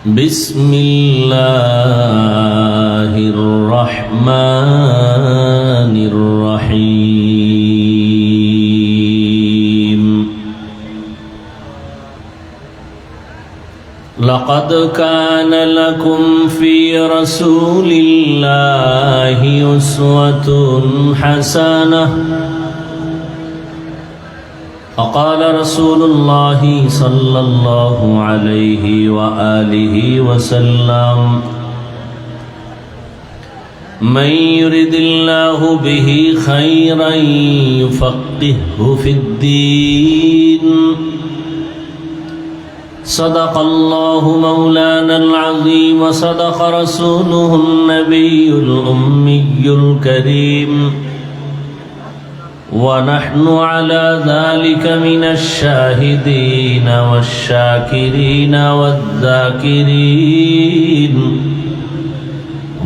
بسم الله الرحمن الرحيم لقد كان لكم في رسول الله أسوة حسنة فقال رسول الله صلى الله عليه وآله وسلم من يرد الله به خيرا يفقهه في الدين صدق الله مولانا العظيم وصدق رسوله النبي الأمي الكريم ونحن على ذلك من الشاهدين والشاكرين والذاكرين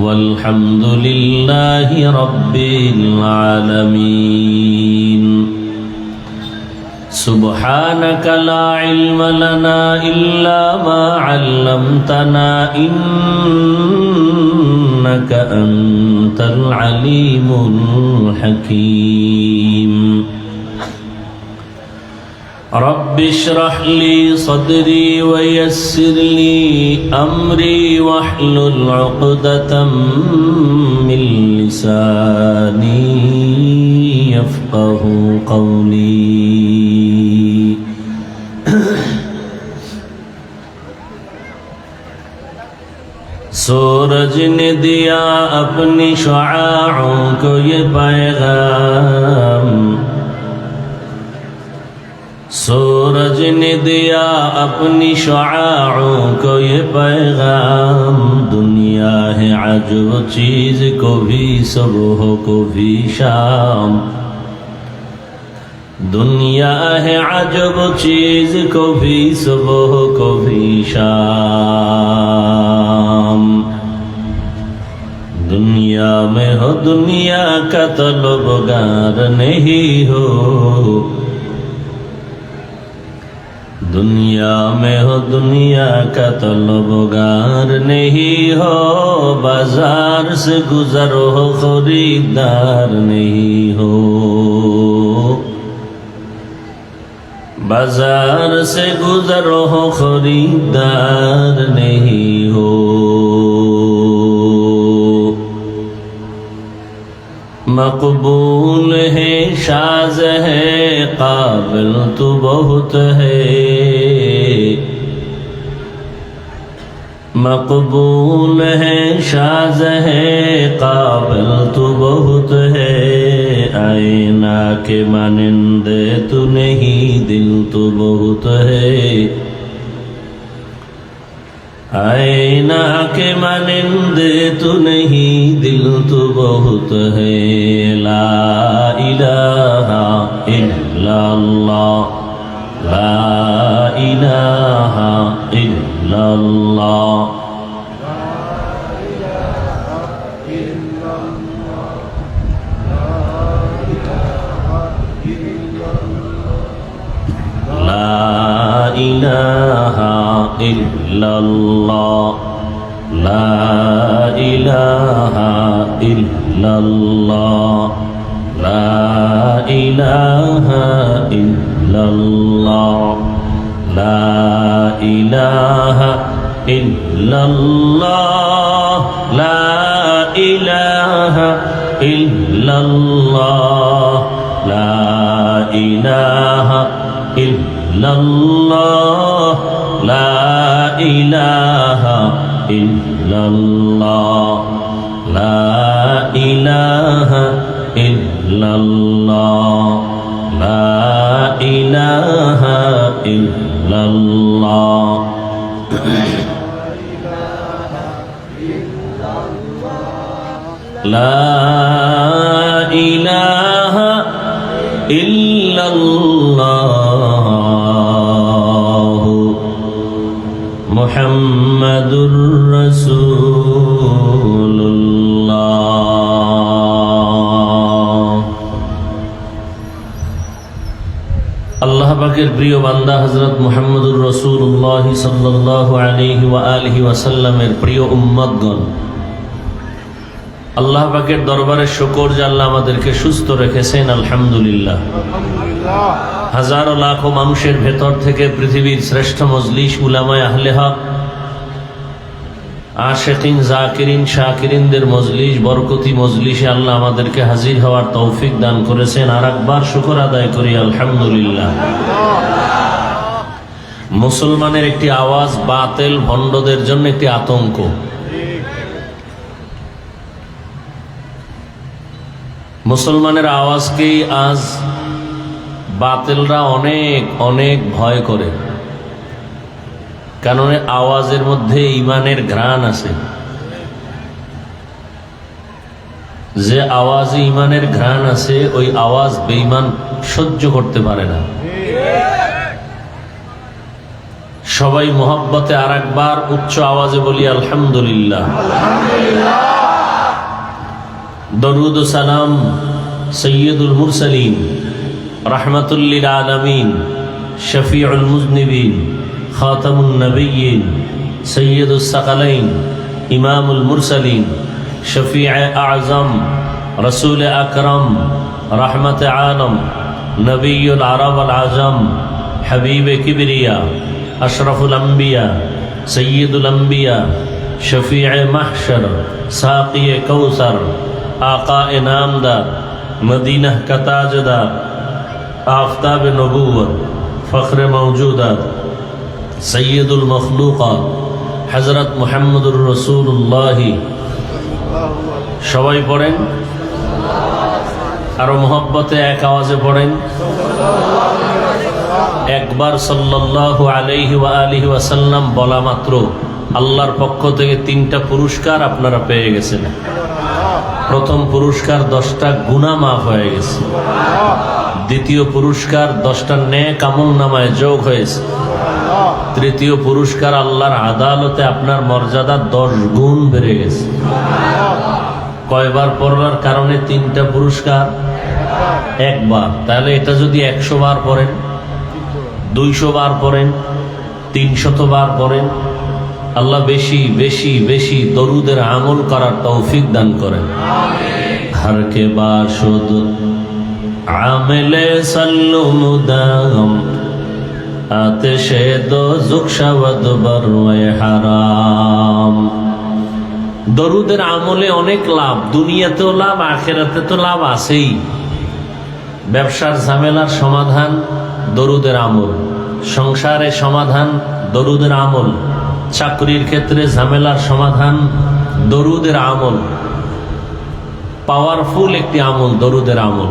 والحمد لله رب العالمين سبحانك لا علم لنا إلا ما علمتنا إنك أنت العليم الحكيم رب اشرح لي صدري ويسر لي أمري واحلل عقدة من لساني يفقه قولي سورج نے دیا اپنی شعاعوں کو یہ پیغام سورج نے دیا اپنی شعاعوں کو یہ پیغام دنیا ہے عجب چیز کو بھی صبح کو بھی شام دنیا ہے عجب چیز کو بھی صبح کو بھی شام دنیا میں ہو دنیا کا طلبگار نہیں ہو دنیا میں ہو دنیا کا طلبگار نہیں ہو بازار سے گزر ہو خریدار نہیں ہو بازار سے گزر ہو خریدار نہیں ہو مقبول ہے شاذ ہے قابل تو بہت ہے مقبول ہے شاذ ہے قابل تو بہت ہے آئینہ کے مانند تو نہیں دل تو بہت ہے آئینہ کے مانند تو نہیں دل تو بہت ہے لا الہ الا اللہ لا الہ الا اللہ لا الہ الا اللہ لا الہ الا اللہ لا الہ الا اللہ لا الہ الا اللہ لا الہ الا اللہ لا الہ الا اللہ لا الہ الا اللہ لا الہ الا اللہ لا الہ الا اللہ لا الہ الا اللہ محمد رسول اللہ আল্লাহ পাকের প্রিয় বান্দা হযরত মুহাম্মদুর রাসূলুল্লাহ সাল্লাল্লাহু আলাইহি ওয়া আলিহি ওয়াসাল্লামের প্রিয় উম্মতগণ, আল্লাহ পাকের দরবারে শুকর যে আল্লাহ আমাদেরকে সুস্থ রেখেছেন, আলহামদুলিল্লাহ। হাজারো লাখো মানুষের ভেতর থেকে পৃথিবীর শ্রেষ্ঠ মজলিস উলামায়ে আহলে হক, আশিকিন, জাকিরিন, শাকিরিনদের মজলিস, বরকতি মজলিসে আল্লাহ আমাদেরকে হাজির হওয়ার তৌফিক দান করেছেন। আর একবার শুকর আদায় করি, আলহামদুলিল্লাহ। মুসলমানের একটি আওয়াজ বাতিল ভণ্ডদের জন্য একটি আতঙ্ক। মুসলমানের আওয়াজকেই আজ বাতিলরা অনেক অনেক ভয় করে, কারণ আওয়াজের মধ্যে ঈমানের ঘ্রাণ আছে। যে আওয়াজে ঈমানের ঘ্রাণ আছে, ওই আওয়াজ বেঈমান সহ্য করতে পারে না। সবাই মোহাব্বতে আর একবার উচ্চ আওয়াজে বলি, আলহামদুলিল্লাহ। দরুদ ও সালাম সৈয়দুল মুরসালিন, রাহমাতুল লিল আলামিন, শফিউল মুজনিবিন, খাতামুন নবিয়্যিন, সৈয়দুস সাকালাইন, ইমামুল মুরসালিন, শফিয়ে আযম, রাসূল আকরাম, রহমতে আলম, নবিয়ুল আরব আল আজম, হাবিবে কিবরিয়া, আশরাফুল আম্বিয়া, সৈয়দুল আম্বিয়া, শফিয়ে মাহশর, সাকিয়ে কৌসর, आका नामदार, मदीना का ताजदार, आफ्ताब नबूवत, फ़ख्र मौजूदात, सैयदुल मखलूक़ात, हज़रत मुहम्मदुर रसूलुल्लाह। সবাই পড়েন, আরো মোহব্বতে এক আওয়াজে পড়েন। একবার সাল্লাল্লাহু আলাইহি ওয়া আলিহি ওয়াসাল্লাম বলা মাত্র আল্লাহর পক্ষ থেকে 3টা পুরস্কার আপনারা পেয়ে গেছেন। প্রথম পুরস্কার 10টা গুনাহ মাফ হয়ে গেছে। দ্বিতীয় পুরস্কার 10টা নেক আমলনামায় যোগ হয়েছে। তৃতীয় পুরস্কার আল্লাহর আদালতে আপনার মর্যাদা 10 গুণ বেড়ে গেছে। কয়বার পড়ার কারণে 3টা পুরস্কার? একবার। তাহলে এটা যদি 100 বার পড়েন, 200 বার পড়েন, 300 বার পড়েন, আল্লাহ বেশি বেশি বেশি দরুদের আমল করার তৌফিক দান করেন। হর কে বাশুদ আমেলে সাল্লু মুদাম, আতেশে দোজখ শাওয়াদ বরওয়ে হারাম। দরুদের আমলে অনেক লাভ, দুনিয়াতেও লাভ, আখিরাতে তো লাভ আছেই। ব্যবসার ঝামেলার সমাধান দরুদের আমল, সংসারে সমাধান দরুদের আমল, চাকরির ক্ষেত্রে ঝামেলার সমাধান দরুদের আমল। পাওয়ারফুল একটি আমল দরুদের আমল।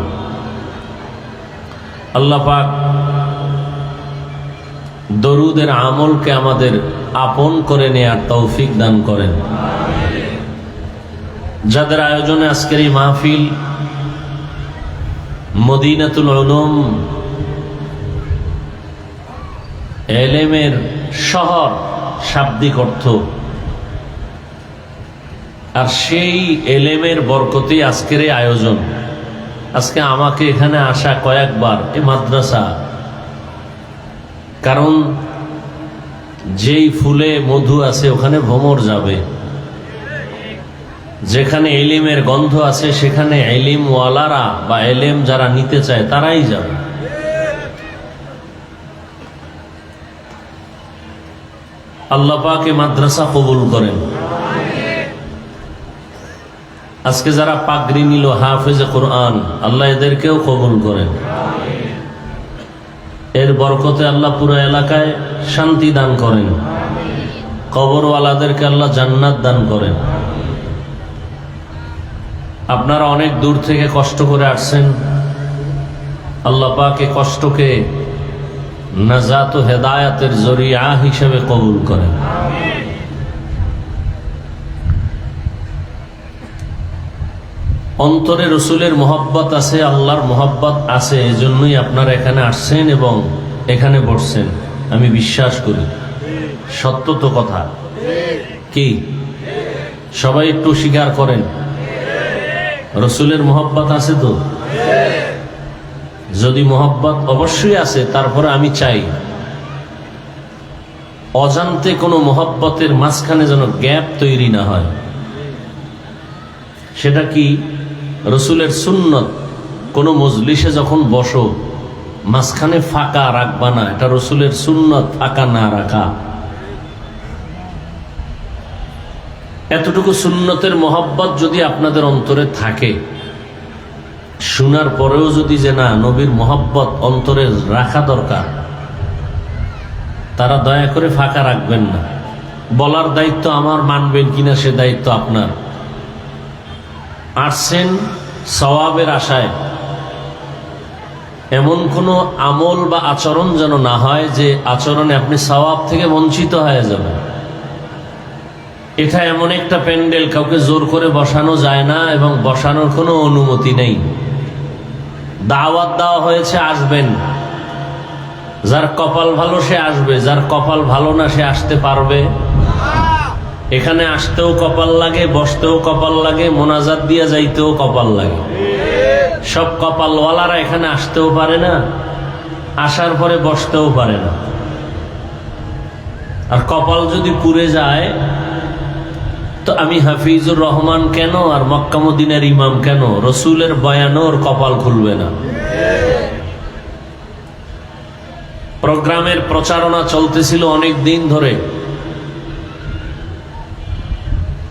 আল্লাহ পাক দরুদের আমলকে আমাদের আপন করে নেয়ার তৌফিক দান করেন। যাদের আয়োজনে আজকের এই মাহফিল, মদিনাতুল উলুম, এলেমের শহর শাব্দিক অর্থ, আর সেই এলেমের বরকতে আজকের এই আয়োজন। আজকে আমাকে এখানে আসা কয়েকবার এই মাদ্রাসা, কারণ যেই ফুলে মধু আছে ওখানে ভ্রমর যাবে, যেখানে এলিমের গন্ধ আছে সেখানে এলিমওয়ালারা বা এলেম যারা নিতে চায় তারাই যাবে। আল্লাহ পাক এই মাদ্রাসা কবুল করেন। আজকে যারা পাগড়ি নিল হাফেজে কোরআন, আল্লাহ এদেরকেও কবুল করেন। এর বরকতে আল্লাহ পুরো এলাকায় শান্তি দান করেন। কবরওয়ালাদেরকে আল্লাহ জান্নাত দান করেন। আপনারা অনেক দূর থেকে কষ্ট করে আসছেন, আল্লাহ পাক এই কষ্টকে নাজাত ও হেদায়াতের জরিয়া হিসেবে কবুল করেন। অন্তরে রসুলের মোহাব্বত আছে, আল্লাহর মোহাব্বত আছে, এজন্যই আপনারা এখানে আসছেন এবং এখানে বসছেন। আমি বিশ্বাস করি সত্য তো কথা কি? সবাই একটু স্বীকার করেন রসুলের মোহাব্বত আছে তো? যদি মোহব্বত অবশ্যই আছে, তারপরে আমি চাই অজান্তে কোনো মোহব্বতের মাঝখানে যেন গ্যাপ তৈরি না হয়। সেটা কি? রসুলের সুন্নত, কোনো মজলিসে যখন বসো মাঝখানে ফাঁকা রাখবা না, এটা রসুলের সুন্নত, ফাঁকা না রাখা। এতটুকু সুন্নতের মোহব্বত যদি আপনাদের অন্তরে থাকে, শোনার পরেও যদি যে না নবীর মোহব্বত অন্তরে রাখা দরকার, তারা দয়া করে ফাঁকা রাখবেন না। বলার দায়িত্ব আমার, মানবেন কিনা সে দায়িত্ব আপনার। আসছেন সওয়াবের আশায়, এমন কোনো আমল বা আচরণ যেন না হয় যে আচরণে আপনি সওয়াব থেকে বঞ্চিত হয়ে যাবেন। এটা এমন একটা প্যান্ডেল, কাউকে জোর করে বসানো যায় না এবং বসানোর কোনো অনুমতি নেই। দাওয়াত দেওয়া হয়েছে, আসবেন। যার কপাল ভালো সে আসবে, যার কপাল ভালো না সে আসতে পারবে। এখানে আসতেও কপাল লাগে, বসতেও কপাল লাগে, মোনাজাত দিয়া যাইতেও কপাল লাগে। সব কপালওয়ালারা এখানে আসতেও পারে না, আসার পরে বসতেও পারে না। আর কপাল যদি পুড়ে যায় তো আমি হাফিজুর রহমান কেন আর মক্কা মদিনার ইমাম কেন, রসুলের বয়ানোর কপাল খুলবে না। প্রোগ্রামের প্রচারণা চলতেছিল অনেক দিন ধরে,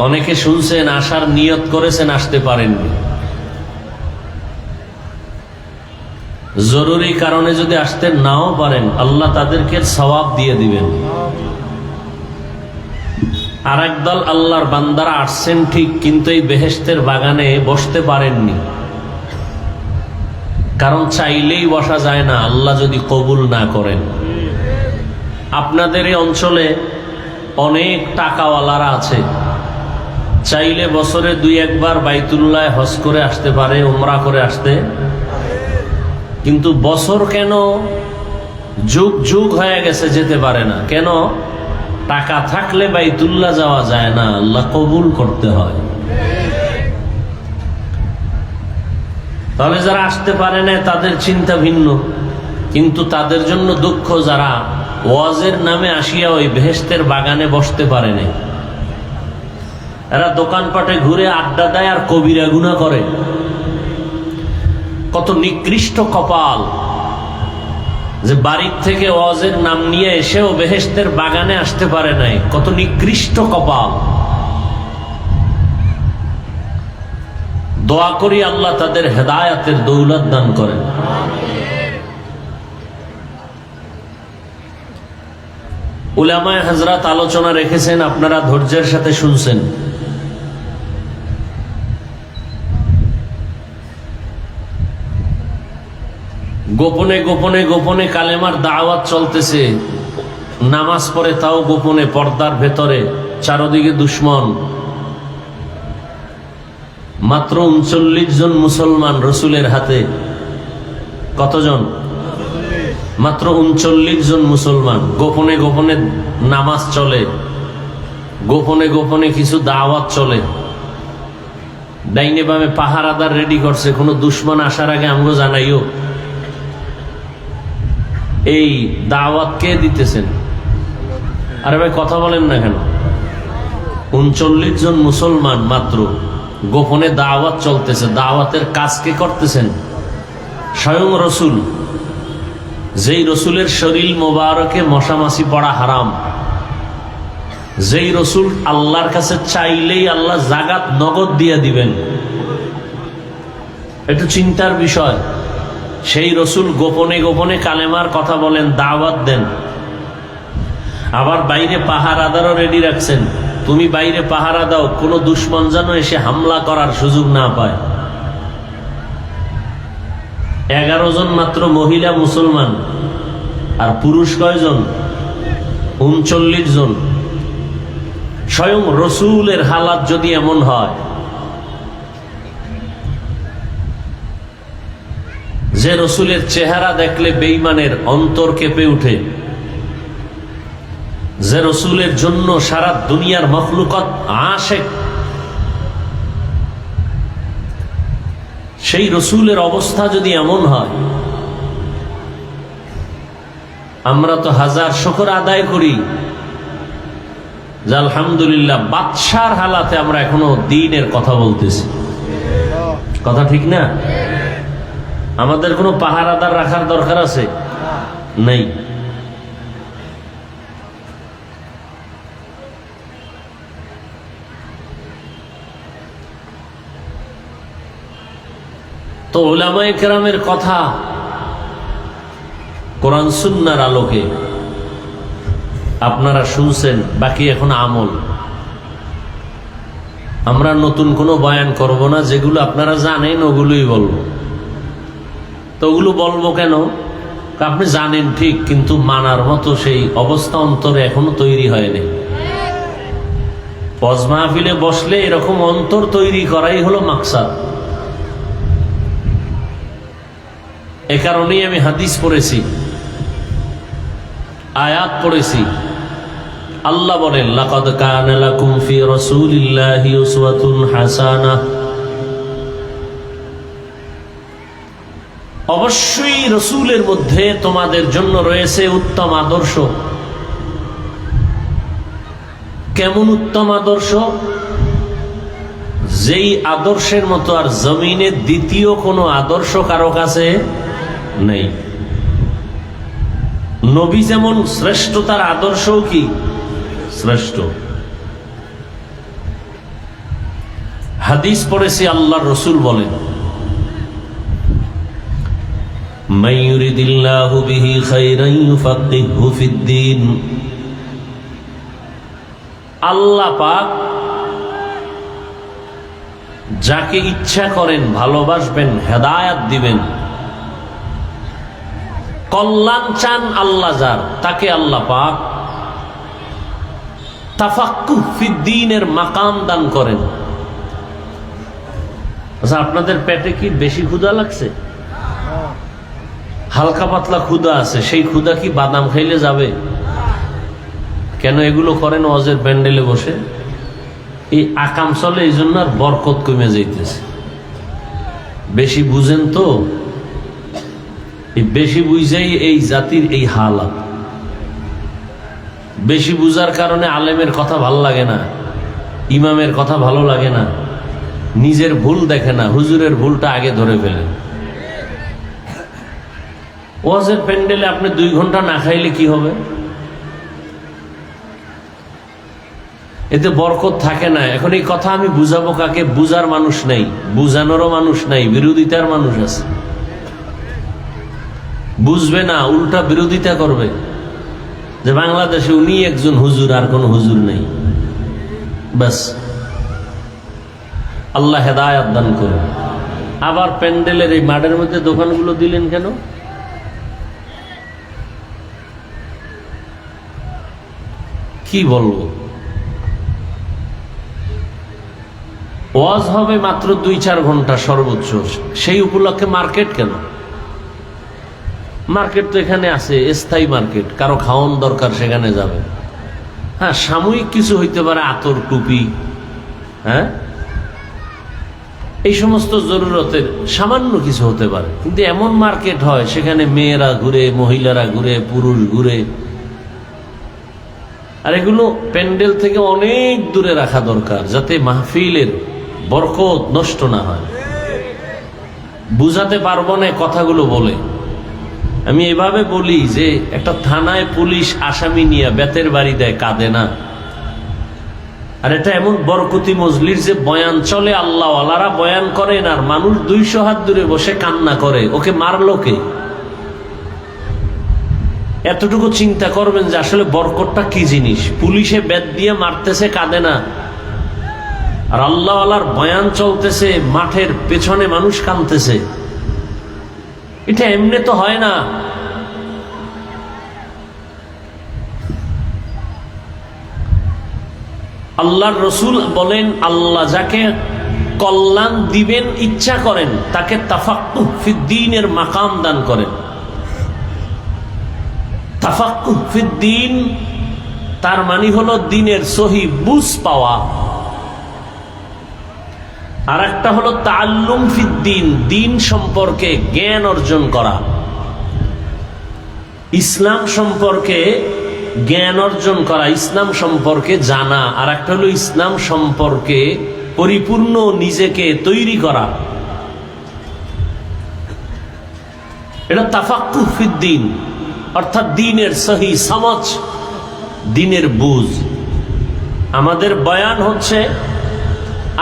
অনেকে শুনছেন, আসার নিয়ত করেছেন, আসতে পারেননি। জরুরি কারণে যদি আসতে নাও পারেন, আল্লাহ তাদেরকে সওয়াব দিয়ে দিবেন। আর একদল আল্লাহর বান্দারা আসছেন ঠিক, কিন্তু এই বেহেশতের বাগানে বসতে পারেননি, কারণ চাইলেই বসা যায় না আল্লাহ যদি কবুল না করেন। আপনাদের এই অঞ্চলে অনেক টাকাওয়ালারা আছে, চাইলে বছরে 2-1 বার বাইতুল্লাহ হজ করে আসতে পারে, উমরা করে আসতে। কিন্তু বছর কেন যুগ যুগ হয়ে গেছে যেতে পারে না কেন? টাকা থাকলে বাইতুল্লাহ যাওয়া যায় না, আল্লাহ কবুল করতে হয়। তাহলে যারা আসতে পারে না তাদের চিন্তা ভিন্ন, কিন্তু তাদের জন্য দুঃখ যারা ওয়াজের নামে আসিয়া ওই বেহেশতের বাগানে বসতে পারে না। এরা দোকানপাটে ঘুরে আড্ডা দেয় আর কবিরা গুনাহ করে। কত নিকৃষ্ট কপাল যে বাড়ির থেকে ওয়াজের নাম নিয়ে এসেও বেহেশতের বাগানে আসতে পারে নাই। কত নিকৃষ্ট কপাল। দোয়া করি আল্লাহ তাদের হেদায়েতের দৌলত দান করেন। উলামায়ে হযরত আলোচনা রেখেছেন, আপনারা ধৈর্যের সাথে শুনছেন। গোপনে গোপনে গোপনে কালেমার দাওয়াত চলতেছে, নামাজ পড়ে তাও গোপনে, পর্দার ভেতরে, চারদিকে দুশ্মন। মাত্র 39 জন মুসলমান রসুলের হাতে। কতজন? মাত্র 39 জন মুসলমান। গোপনে গোপনে নামাজ চলে, গোপনে গোপনে কিছু দাওয়াত চলে। ডাইনে বামে পাহারাদার রেডি করছে, কোনো দুশ্মন আসার আগে আমগো জানাইও। এই দাওয়াত কে দিতেছেন? আরে ভাই কথা বলেন না কেন? 39 জন মুসলমান মাত্র, গোপনে দাওয়াত চলতেছে। দাওয়াতের কাজ কে করতেছেন? স্বয়ং রসুল। যেই রসুলের শরীর মোবারকে মশামাছি পড়া হারাম, যেই রসুল আল্লাহর কাছে চাইলেই আল্লাহ জাগাত নগদ দিয়ে দিবেন, একটু চিন্তার বিষয়। সেই রসুল গোপনে গোপনে কালেমার কথা বলেন, দাওয়াত দেন। আবার বাইরে পাহারাদারও রেডি রাখছেন, তুমি বাইরে পাহারা দাও, কোনো দুশ্মন যেন এসে হামলা করার সুযোগ না পায়। 11 জন মাত্র মহিলা মুসলমান, আর পুরুষ কয়জন? 39 জন। স্বয়ং রসুলের হালাত যদি এমন হয় যে রসুলের চেহারা দেখলে বেঈমানের অন্তর কেঁপে উঠে, যে রসুলের জন্য সারা দুনিয়ার মখলুকত আশেক, সেই রসুলের অবস্থা যদি এমন হয় আমরা তো হাজার শুকর আদায় করি যে আলহামদুলিল্লাহ বাদশার হালাতে আমরা এখনো দ্বীনের কথা বলতেছি। কথা ঠিক না? আমাদের কোনো পাহারাদার রাখার দরকার আছে? নেই। তো উলামায়ে কেরামের কথা কোরআন সুন্নাহর আলোকে আপনারা শুনছেন, বাকি এখন আমল। আমরা নতুন কোনো বয়ান করব না, যেগুলো আপনারা জানেন ওগুলোই বলবো। তো ওগুলো বলবো কেন? আপনি জানেন ঠিক, কিন্তু মানার মতো সেই অবস্থা অন্তরে এখনো তৈরি হয়নি। ওয়াজ মাহফিলে বসলে এরকম অন্তর তৈরি করাই হলো মাকসাদ। এ কারণেই আমি হাদিস পড়েছি, আয়াত পড়েছি। আল্লাহ বলেন, লাকাদ কানা লাকুম ফি রাসূলিল্লাহি উসওয়াতুন হাসানাহ। অবশ্যই রাসূলের মধ্যে তোমাদের জন্য রয়েছে উত্তম আদর্শ। কেমন উত্তম আদর্শ? যেই আদর্শের মতো আর জমিনে দ্বিতীয় কোনো আদর্শ কারো কাছে নেই। নবী যেমন শ্রেষ্ঠ, তার আদর্শও কি শ্রেষ্ঠ। হাদিস পড়েছি, আল্লাহর রাসূল বলেন, মান ইউরিদিল্লাহু বিহি খায়রান ইউফাক্কিহহু ফিদ্দীন। আল্লাহ পাক যাকে ইচ্ছা করেন ভালোবাসবেন, হেদায়াত দিবেন। কল্যাণ চান আল্লাহ যার, তাকে আল্লাহ পাক তাফাক্কুহ ফিদ্দীনের মাকাম দান করেন। আচ্ছা, আপনাদের পেটে কি বেশি ক্ষুধা লাগছে? হালকা পাতলা ক্ষুধা আছে, সেই ক্ষুধা কি বাদাম খাইলে যাবে? কেন এগুলো করেন ওয়াজের প্যান্ডেলে বসে? এই আকাম চলে, এই জন্য আর বরকত কমে যাইতেছে। বেশি বুঝেন তো, এই বেশি বুঝাই এই জাতির এই হালাত। বেশি বুঝার কারণে আলেমের কথা ভালো লাগে না, ইমামের কথা ভালো লাগে না, নিজের ভুল দেখে না, হুজুরের ভুলটা আগে ধরে ফেলে। ওয়াজের প্যান্ডেলে আপনি 2 ঘন্টা না খাইলে কি হবে? এতে বরকত থাকে না। এখন এই কথা আমি বুঝাবো কাকে? বুঝার মানুষ নাই, বুঝানোরও মানুষ নাই, বিরোধিতার মানুষ আছে। বুঝবে না, উল্টা বিরোধিতা করবে যে বাংলাদেশে উনি একজন হুজুর, আর কোন হুজুর নেই। বাস, আল্লাহ হেদায়াত দান করুন। আবার প্যান্ডেলের এই মাঠের মধ্যে দোকানগুলো দিলেন কেন? কি বলবো? ওয়াজ হবে মাত্র 2-4 ঘন্টা সর্বোচ্চ, সেই উপলক্ষে মার্কেট কেন? মার্কেট তো এখানে আছে, স্থায়ী মার্কেট, কারো খাওয়ান দরকার সেখানে যাবে। হ্যাঁ, সাময়িক কিছু হইতে পারে, আতর টুপি, হ্যাঁ, এই সমস্ত জরুরতের সামান্য কিছু হতে পারে। কিন্তু এমন মার্কেট হয় সেখানে মেয়েরা ঘুরে, মহিলারা ঘুরে, পুরুষ ঘুরে। আর এগুলো প্যান্ডেল থেকে অনেক দূরে রাখা দরকার, যাতে মাহফিলের বরকত নষ্ট না হয়। বুঝাতে পারবো না কথাগুলো বলে। আমি এভাবে বলি যে একটা থানায় পুলিশ আসামি নিয়ে বেতের বাড়ি দেয়, কাঁদে না। আর এটা এমন বরকতি মজলিস যে বয়ান চলে, আল্লাহ ওয়ালারা বয়ান করেন, আর মানুষ 200 হাত দূরে বসে কান্না করে, ওকে মারলো কে? এতটুকু চিন্তা করবেন যে আসলে বরকতটা কি জিনিস। পুলিশে বেত দিয়ে মারতেছে, কাঁদে না, আর আল্লাহ ওয়ালার বয়ান চলতেছে, মাঠের পেছনে মানুষ কাঁদতেছে। এটা এমনি তো হয় না। আল্লাহর রাসূল বলেন, আল্লাহ যাকে কল্যাণ দিবেন ইচ্ছা করেন, তাকে তাফাক্কুহ ফিদ্দীনের মাকাম দান করেন। তাফাক্কুহ ফিদ্দীন তার মানে হলো দ্বীনের সহি বুঝ পাওয়া। আর একটা হলো তাআল্লুম ফিদ্দীন, দ্বীন সম্পর্কে জ্ঞান অর্জন করা। ইসলাম সম্পর্কে জ্ঞান অর্জন করা, ইসলাম সম্পর্কে জানা, আর একটা হলো ইসলাম সম্পর্কে পরিপূর্ণ নিজেকে তৈরি করা। এটা তাফাক্কুহ ফিদ্দীন, অর্থাৎ দ্বীনের সহি সমঝ, দ্বীনের বুঝ। আমাদের বয়ান হচ্ছে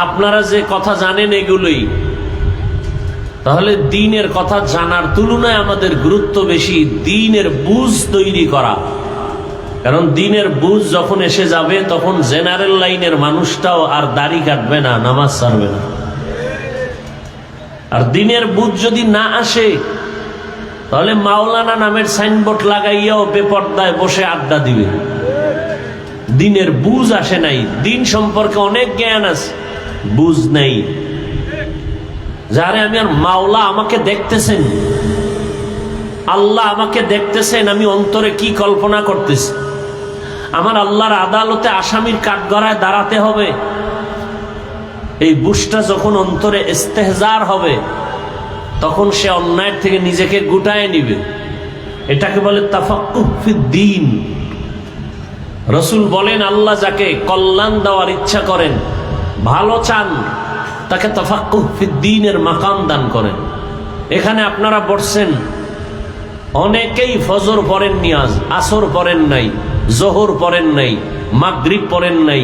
আপনারা যে কথা জানেন এগুলোই, তাহলে দ্বীনের কথা জানার তুলনায় আমাদের গুরুত্ব বেশি দ্বীনের বুঝ তৈরি করা। কারণ দ্বীনের বুঝ যখন এসে যাবে তখন জেনারেল লাইনের মানুষটাও আর দাড়ি কাটবে না, নামাজ ছাড়বে না। আর দ্বীনের বুঝ যদি না আসে তাহলে মাওলানা নামের সাইনবোর্ড লাগাইয়াও বেপর্দায় বসে আড্ডা দিবে। দ্বীনের বুঝ আসে নাই, দ্বীন সম্পর্কে অনেক জ্ঞান আছে, বুঝ নাই। যারে আমি আর মাওলা আমাকে দেখতেছেন, আল্লাহ আমাকে দেখতেছেন, আমি অন্তরে কি কল্পনা করতেছি। আমার আল্লাহর আদালতে আসামির কাঠগড়ায় দাঁড়াতে হবে, এই বুঝটা যখন অন্তরে ইস্তেহজার হবে তখন সে অন্যায়ের থেকে নিজেকে গুটায় নিবে। এটাকে বলে তাফাক্কুহ ফিদ্দীন। রাসূল বলেন, আল্লাহ যাকে কল্যাণ দেওয়ার ইচ্ছা করেন, ভালো চান, তাকে তাফাক্কুহ ফিদ্দীনের মাকাম দান করেন। এখানে আপনারা বসছেন, অনেকেই ফজর পড়েননি, আজ আসর পড়েন নাই, জোহর পড়েন নাই, মাগরিব পড়েন নাই,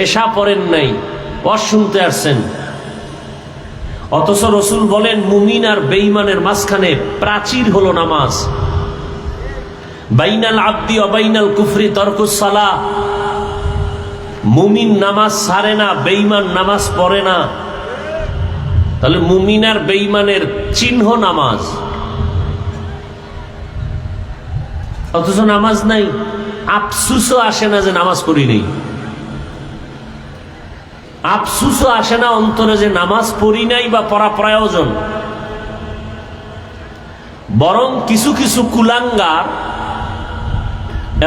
এশা পড়েন নাই, ওয়াজ শুনতে আসছেন। অথচ রাসূল বলেন, মুমিন আর বেঈমানের মাঝখানে প্রাচীর হলো নামাজ। বাইনাল আবদি ওয়া বাইনাল কুফরি তারকুস সালাহ। মুমিন নামাজ ছাড়ে না, বেঈমান নামাজ পড়ে না। তাহলে মুমিন আর বেঈমানের চিহ্ন নামাজ, অথচ নামাজ নাই। আফসুসও আসে না যে নামাজ পড়ি নেই, আফসুসও আসে না অন্তরে যে নামাজ পড়ি নাই বা পড়া প্রয়োজন। বরং কিছু কিছু কুলাঙ্গার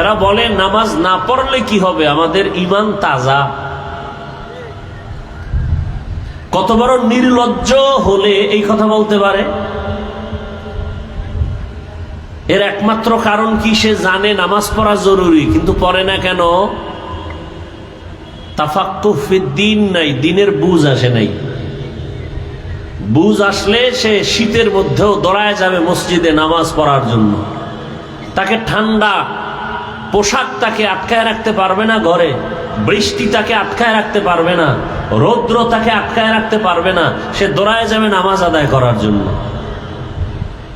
এরা বলে নামাজ না পড়লে কি হবে, আমাদের ঈমান তাজা। কত বড় নির্লজ্জ হলে এই কথা বলতে পারে। এর একমাত্র কারণ কি, সে জানে নামাজ পড়া জরুরি কিন্তু পড়ে না কেন? তাফাক্কুহ ফিদ্দীন নাই, দ্বীনের বুঝ আসে নাই। বুঝ আসলে সে শীতের মধ্যেও দৌড়ায় যাবে মসজিদে নামাজ পড়ার জন্য। তাকে ঠান্ডা পোশাক তাকে আটকায় রাখতে পারবে না ঘরে, বৃষ্টি তাকে আটকায় রাখতে পারবে না, রৌদ্র তাকে আটকায় রাখতে পারবে না। সে দৌড়ায় যাবে নামাজ আদায় করার জন্য।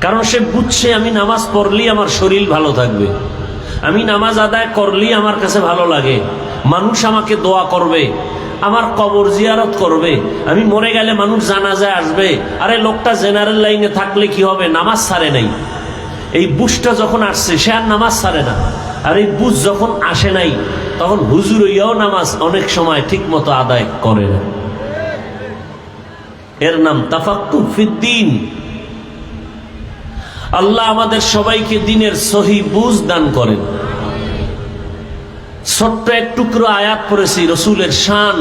কারণ সে বুঝছে আমি নামাজ পড়লেই আমার শরীর ভালো থাকবে, আমি নামাজ আদায় করলেই আমার কাছে ভালো লাগে, মানুষ আমাকে দোয়া করবে, আমার কবর জিয়ারত করবে, আমি মরে গেলে মানুষ জানাজায় আসবে। আরে লোকটা জেনারেল লাইনে থাকলে কি হবে, নামাজ ছাড়ে নাই। এই বুঝটা যখন আসছে সে আর নামাজ ছাড়ে না। আর এই বুঝ যখন আসে নাই তখন হুজুর হইয়াও নামাজ অনেক সময় ঠিক মতো আদায় করে না। এর নাম তাফাক্কুহ ফিদ্দীন। আল্লাহ আমাদের সবাইকে দ্বীনের সহি বুঝ দান করেন। ছোট্ট এক টুকরো আয়াত পড়েছি রাসূলের শান।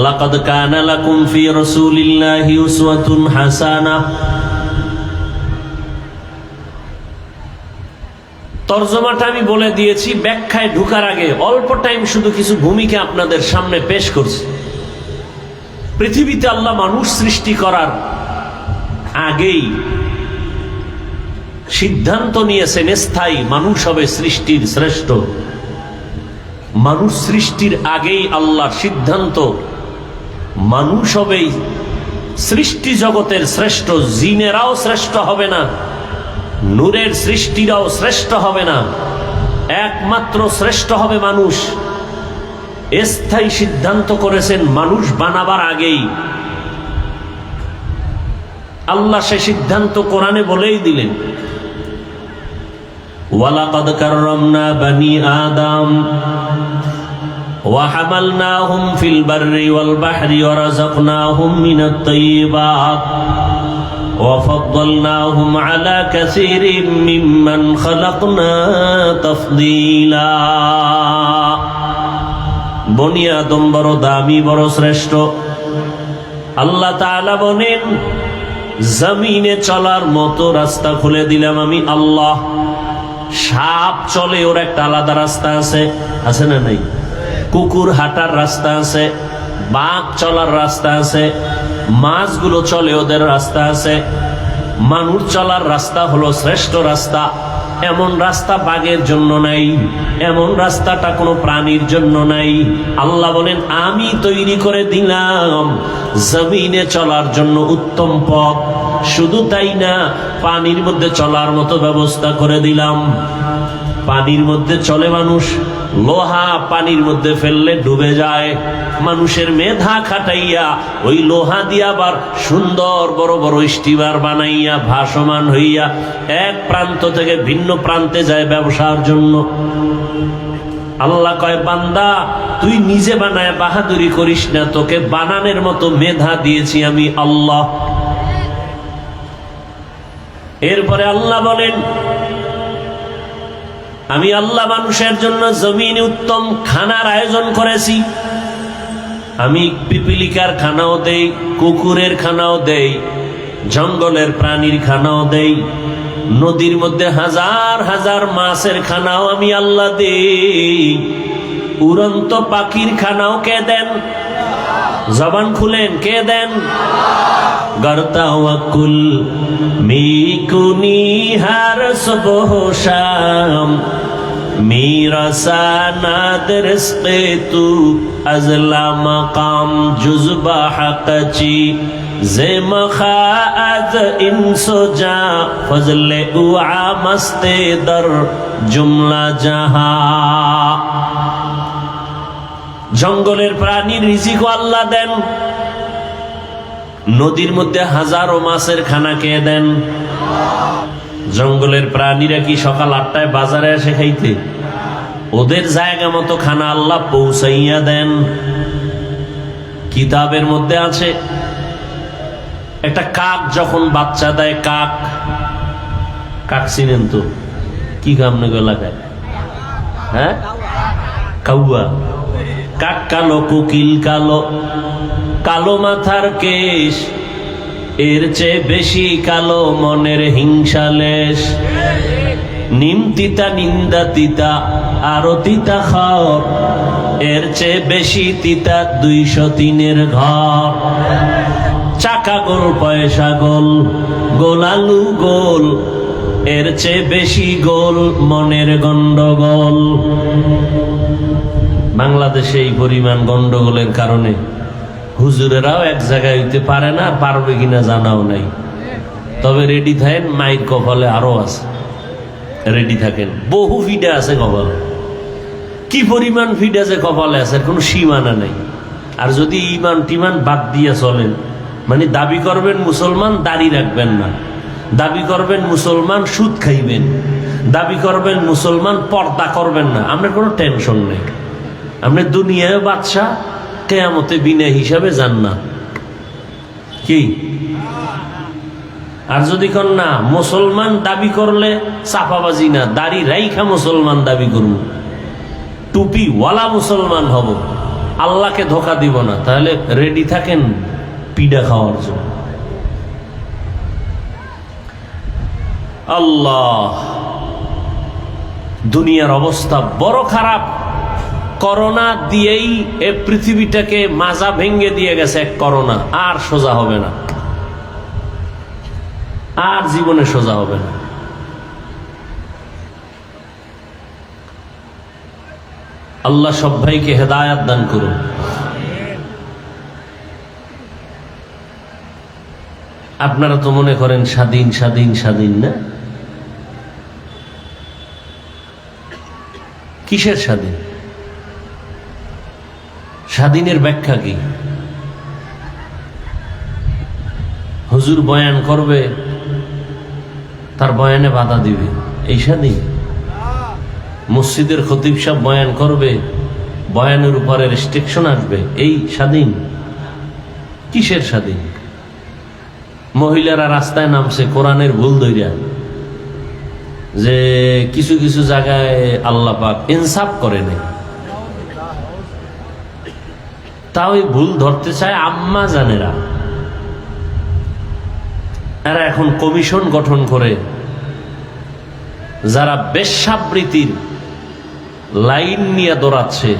লাকাদ কানা লাকুম ফি রাসূলিল্লাহি উসওয়াতুন হাসানাহ। তরজমাটা আমি বলে দিয়েছি, ব্যাখ্যায় ঢোকার আগে অল্প টাইম শুধু কিছু ভূমিকা আপনাদের সামনে পেশ করছি। পৃথিবীতে আল্লাহ মানুষ সৃষ্টি করার আগেই সিদ্ধান্ত নিয়েছেন স্থায়ী মানুষ হবে সৃষ্টির শ্রেষ্ঠ। মানুষ সৃষ্টির আগেই আল্লাহর সিদ্ধান্ত মানুষ হবে সৃষ্টি জগতের শ্রেষ্ঠ। জিনেরাও শ্রেষ্ঠ হবে না, নূরের সৃষ্টিরাও শ্রেষ্ঠ হবে না, একমাত্র শ্রেষ্ঠ হবে মানুষ। স্থায়ী সিদ্ধান্ত করেছেন মানুষ বানাবার আগেই। আল্লাহ সে সিদ্ধান্ত কোরআনে বলেই দিলেন, ওয়ালাকাদ কাররামনা বানি আদম ওয়া হামালনাহুম ফিল বাররি ওয়াল বাহরি ওয়া রাযাকনাহুম মিনাত তাইয়্যিবাত ওয়া ফাদ্দালনাহুম আলা কাসীরিম মিম্মান খালাকনা তাফদীলা। বনি আদম বড় দামি, বড় শ্রেষ্ঠ। আল্লাহ তাআলা বলেন, জমিনে চলার মতো রাস্তা খুলে দিলাম আমি আল্লাহ। সাপ চলে ওর একটা আলাদা রাস্তা আছে, আছে না নাই? কুকুর হাঁটার রাস্তা আছে, বাঘ চলার রাস্তা আছে, মাছগুলো চলে ওদের রাস্তা আছে। মানুষ চলার রাস্তা হলো শ্রেষ্ঠ রাস্তা। এমন রাস্তা বাঘের জন্য নাই, এমন রাস্তাটা কোনো প্রাণীর জন্য নাই। আল্লাহ বলেন আমি তৈরি করে দিলাম জমিনে চলার জন্য উত্তম পথ। শুধু তাই না, পানির মধ্যে চলার মতো ব্যবস্থা করে দিলাম। পানির মধ্যে চলে মানুষ, লোহা পানির মধ্যে ফেললে ডুবে যায়। মানুষের মেধা খাটাইয়া ওই লোহা দিয়া আবার সুন্দর বড় বড় স্টিমার বানাইয়া ভাসমান হইয়া এক প্রান্ত থেকে ভিন্ন প্রান্তে যায় ব্যবসার জন্য। আল্লাহ কয় বান্দা তুই নিজে বানায় বাহাদুরি করিস না, তোকে বানানোর মতো মেধা দিয়েছি আমি আল্লাহ। এরপরে আল্লাহ বলেন আমি আল্লাহ মানুষের জন্য জমিনে উত্তম খানার আয়োজন করেছি। আমি পিপিলিকার খানাও দেই, কুকুরের খানাও দেই, জঙ্গলের প্রাণীর খানাও দেই, নদীর মধ্যে হাজার হাজার মাছের খানাও আমি আল্লাহ দেই। উড়ন্ত পাখির খানাও কে দেন? জবান খুলেন, কে দেন? গরতাওয়াকুল মিকুনি হার সুবহ শাম মিরাসানাদ রিজকে তু আজলা মাকাম জুজবা হাকচি জে মখাআদ ইনসুজা ফজলে উআ মস্তে দর জুমলা জাহা। জঙ্গলের প্রাণীর রিজিক আল্লাহ দেন, নদীর মধ্যে হাজারো মাছের খানা কে দেন? জঙ্গলের প্রাণীরা কি সকাল 8টায় বাজারে আসে খাইতে? ওদের জায়গা মতো খানা আল্লাহ পৌঁছাইয়া দেন। কিতাবের মধ্যে আছে একটা কাক যখন বাচ্চা দেয়, কাক কাক চিনেন তো? কি কাম লাগায়? হ্যাঁ, কাউয়া। কাক কালো, কোকিল কালো, কালো মাথার কেশ, এর চেয়ে বেশি কালো মনের হিংসালেশ। নিম তিতা নিন্দা তিতা আরো তিতা খাও, এর চেয়ে বেশি তিতা 203-এর ঘর। চাকা গোল পয়সা গোল, গোলালু গোল, এর চেয়ে বেশি গোল মনের গন্ডগোল। বাংলাদেশে এই পরিমাণ গন্ডগোলের কারণে হুজুরেরাও এক জায়গায় হইতে পারে না, পারবে কিনা জানাও নাই। তবে রেডি থাকেন, মাইর কপালে আরো আছে, রেডি থাকেন। বহু ফিডে আছে কপালে, কি পরিমাণ ফিড আছে কপালে আছে, কোনো সীমানা নাই। আর যদি ইমান টিমান বাদ দিয়ে চলেন, মানে দাবি করবেন মুসলমান, দাড়ি রাখবেন না, দাবি করবেন মুসলমান, সুদ খাইবেন, দাবি করবেন মুসলমান, পর্দা করবেন না, আপনার কোনো টেনশন নেই। আপনি দুনিয়ায় বাদশা, কিয়ামতে বিনা হিসাবে জান্নাত। কি? আর যদি কর না মুসলমান দাবি করলে চাপাবাজি না, দাড়ি রাইখা মুসলমান দাবি করব, টুপি ওয়ালা মুসলমান হব, আল্লাহকে ধোকা দিব না, তাহলে রেডি থাকেন পিডা খাওয়ার জন্য। আল্লাহ, দুনিয়ার অবস্থা বড় খারাপ। করোনা দিয়েই এ পৃথিবীটাকে মাজা ভেঙ্গে দিয়ে গেছে এক করোনা। আর সোজা হবে না, আর জীবনে সোজা হবে না। আল্লাহ সব ভাইকে হেদায়াত দান করুন। আপনারা তো মনে করেন স্বাধীন স্বাধীন স্বাধীন, না? কিসের স্বাধীন? স্বাধীনের ব্যাখ্যা কি? হুজুর বয়ান করবে, তার বয়ানে বাধা দিবে, এই স্বাধীন? মসজিদের খতিব সাহেব বয়ান করবে, বয়ানের উপরে রেস্ট্রিকশন আসবে, এই স্বাধীন? কিসের স্বাধীন? মহিলারা রাস্তায় নামছে কোরআনের ভুল ধইরা, যে কিছু কিছু জায়গায় আল্লাহ পাক ইনসাফ করে নাই, তাও ভুল ধরতে চায় আম্মা জানেরা। এরা এখন কমিশন গঠন করে যারা বেশ্যাবৃত্তির লাইন নিয়ে দৌড়াচ্ছে,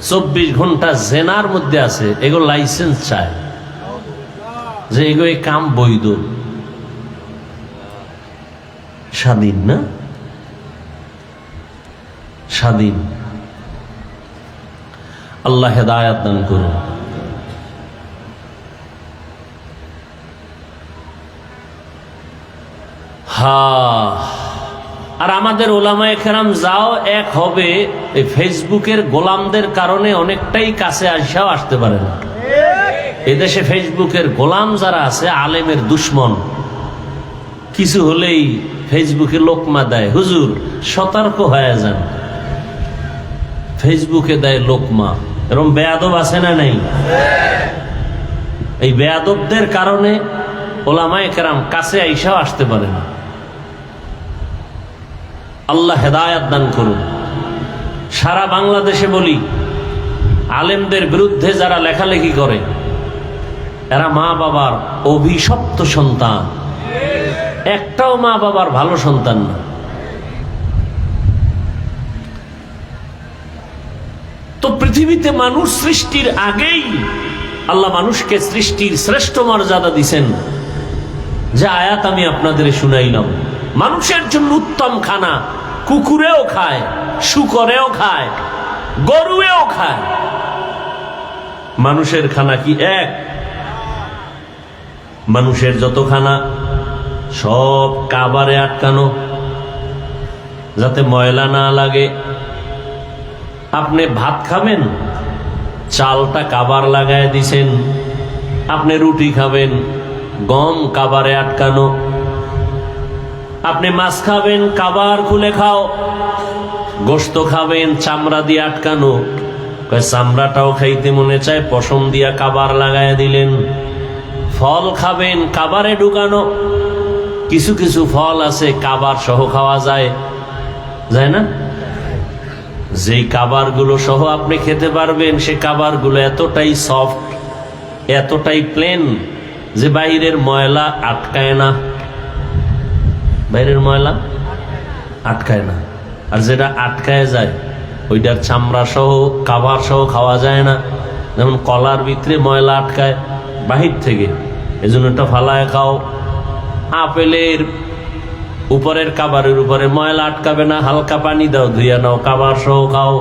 24 ঘন্টা জেনার মধ্যে আছে, এগুলো লাইসেন্স চায় যে এগুলো এই কাম বৈধ। স্বাধীন না? স্বাধীন। আল্লাহ হেদায়াত দান করুন। আর আমাদের ওলামায়ে কেরাম যাও এক হবে, এই ফেসবুকের গোলামদের কারণে অনেকটাই কাছে আসাও আসতে পারে না। এদেশে ফেসবুকের গোলাম যারা আছে, আলেমের দুশ্মন, কিছু হলেই ফেসবুকে লোকমা দেয়। হুজুর সতর্ক হয়ে যান, ফেসবুকে দেয় লোকমা। এরকম বেয়াদব আছে না নাই? এই বেয়াদবদের কারণে ওলামায়ে কেরাম কাছে আইসাও আসতে পারে না। আল্লাহ হেদায়াত দান করুন। সারা বাংলাদেশে বলি, আলেমদের বিরুদ্ধে যারা লেখালেখি করে এরা মা বাবার অভিশপ্ত সন্তান, একটাও মা বাবার ভালো সন্তান না। তো পৃথিবীতে মানুষ সৃষ্টির আগেই আল্লাহ মানুষকে সৃষ্টির শ্রেষ্ঠ মর্যাদা দিছেন, যে আয়াত আমি আপনাদের শুনাইলাম। মানুষের জন্য উত্তম খানা কুকুরেও খায়, শুকরেও খায়, গরুয়েও খায়। মানুষের খানা কি এক? মানুষের যত খানা সব কাবারে আটকানো, যাতে ময়লা না লাগে। আপনি ভাত খাবেন, চালটা কাবার লাগায় দিছেন। আপনি রুটি খাবেন, গম কাবারে আটকানো। আপনি মাছ খাবেন, কাবার খুলে খাও। গোশত খাবেন, চামড়া দিয়ে আটকানো। চামড়াটাও খাইতে মনে চায়, পশম দিয়া কাবার লাগায় দিলেন। ফল খাবেন, কাবারে ঢুকানো। কিছু কিছু ফল আছে কাবার সহ খাওয়া যায়, যায় না? যেই কাবার গুলো সহ আপনি খেতে পারবেন, সে কাবার গুলো এতটাই সফট, এতটাই প্লেন যে বাইরের ময়লা আটকায় না। বাইরের ময়লা আটকায় না। আর যেটা আটকায় যায় ওইটার চামড়া সহ কাবার সহ খাওয়া যায় না। যেমন কলার ভিতরে ময়লা আটকায় বাহির থেকে, এজন্য এটা ফালায় খাও। আপেলের উপরের কাবারের উপরে ময়লা আটকাবে না, হালকা পানি দাও, ধুইয়া নাও, কাবার সহ খাও।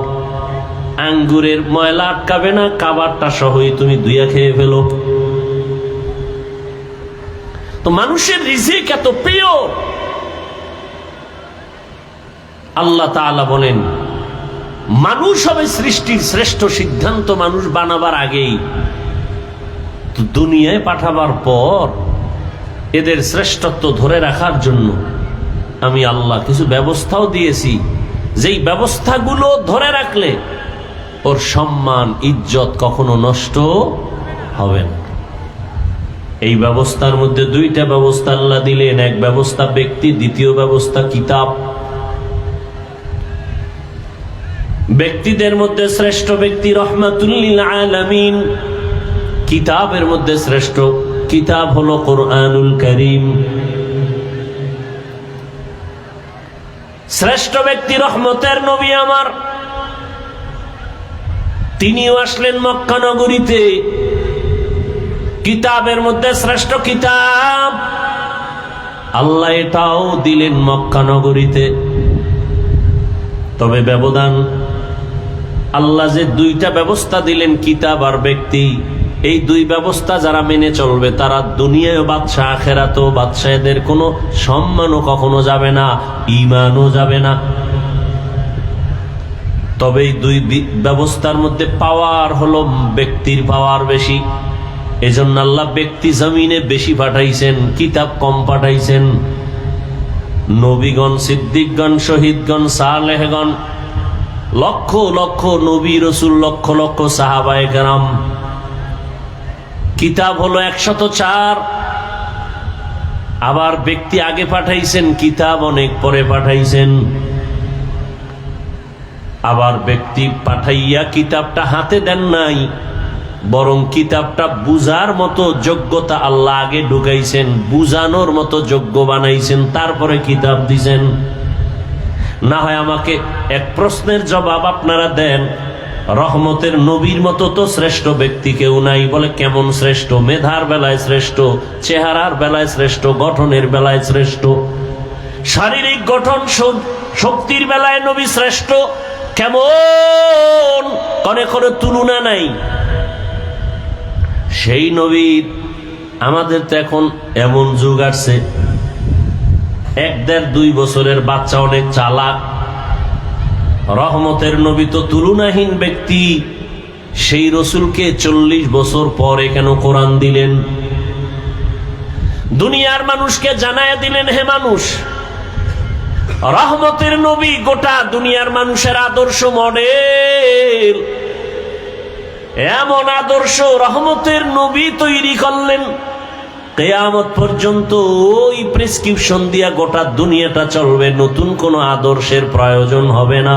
আঙ্গুরের ময়লা আটকাবে না, কাবারটা সহই তুমি ধুইয়া খেয়ে ফেলো। তো মানুষের রিজিক এত প্রিয়, আল্লাহ তাআলা বলেন মানুষ হবে সৃষ্টির শ্রেষ্ঠ। সিদ্ধান্ত মানুষ বানাবার আগেই, তো দুনিয়ায় পাঠাবার পর এদের শ্রেষ্ঠত্ব ধরে রাখার জন্য আমি আল্লাহ কিছু ব্যবস্থাও দিয়েছি, যেই ব্যবস্থাগুলো ধরে রাখলে ওর সম্মান ইজ্জত কখনো নষ্ট হবে না। এই ব্যবস্থার মধ্যে দুইটা ব্যবস্থা আল্লাহ দিলেন। এক ব্যবস্থা ব্যক্তি, দ্বিতীয় ব্যবস্থা কিতাব। ব্যক্তিদের মধ্যে শ্রেষ্ঠ ব্যক্তি রহমাতুল লিল আলামিন। কিতাবের মধ্যে শ্রেষ্ঠ কিতাব হলো কোরআনুল কারীম। শ্রেষ্ঠ ব্যক্তি রহমতের নবী আমার, তিনিও আসলেন মক্কা নগরীতে। কিতাবের মধ্যে শ্রেষ্ঠ কিতাব আল্লাহ এটাও দিলেন মক্কা নগরীতে। তবে ব্যবধান, আল্লাহ যে দুইটা ব্যবস্থা দিলেন, কিতাব আর ব্যক্তি, এই দুই ব্যবস্থা যারা মেনে চলবে তারা দুনিয়ায় বাদশাহ, আখেরাতেও বাদশাহ। এদের কোনো সম্মানও কখনো যাবে না, ঈমানও যাবে না। তবে এই দুই ব্যবস্থার মধ্যে পাওয়ার হলো ব্যক্তির পাওয়ার বেশি। এজন্য আল্লাহ ব্যক্তি জমিনে বেশি পাঠাইছেন, কিতাব কম পাঠাইছেন। নবীগণ, সিদ্দিকগণ, শহীদগণ, সালেহগণ, লক্ষ লক্ষ নবী রসুল, লক্ষ লক্ষ সাহাবায়ে কেরাম। কিতাব হলো 104। আবার ব্যক্তি আগে পাঠাইছেন, কিতাব অনেক পরে পাঠাইছেন। আবার ব্যক্তি পাঠাইয়া কিতাবটা হাতে দেন নাই, বরং কিতাবটা বুঝার মতো যোগ্যতা আল্লাহ আগে ঢুকাইছেন, বুঝানোর মতো যোগ্য বানাইছেন, তারপরে কিতাব দিছেন। না হয় আমাকে এক প্রশ্নের জবাব আপনারা দেন, রহমতের নবীর মতো তো শ্রেষ্ঠ ব্যক্তি কেউ নাই। বলে কেমন শ্রেষ্ঠ? মেধার বেলায় শ্রেষ্ঠ, চেহারার বেলায় শ্রেষ্ঠ, গঠনের বেলায় শ্রেষ্ঠ, শারীরিক গঠন শক্তির বেলায় নবী শ্রেষ্ঠ। কেমন? করে করে তুলনা নাই। সেই নবীর আমাদের তো এখন এমন যুগ আসছে, 1-1.5-2 বছরের বাচ্চা অনেক চালাক। রহমতের নবী তো তুলনাহীন ব্যক্তি। সেই রসুলকে 40 বছর পরে কেন কোরআন দিলেন? দুনিয়ার মানুষকে জানায় দিলেন, হে মানুষ, রহমতের নবী গোটা দুনিয়ার মানুষের আদর্শ মডেল। এমন আদর্শ রহমতের নবী তৈরি করলেন, কিয়ামত পর্যন্ত ওই প্রেসক্রিপশন দিয়া গোটা দুনিয়াটা চলবে, নতুন কোনো আদর্শের প্রয়োজন হবে না।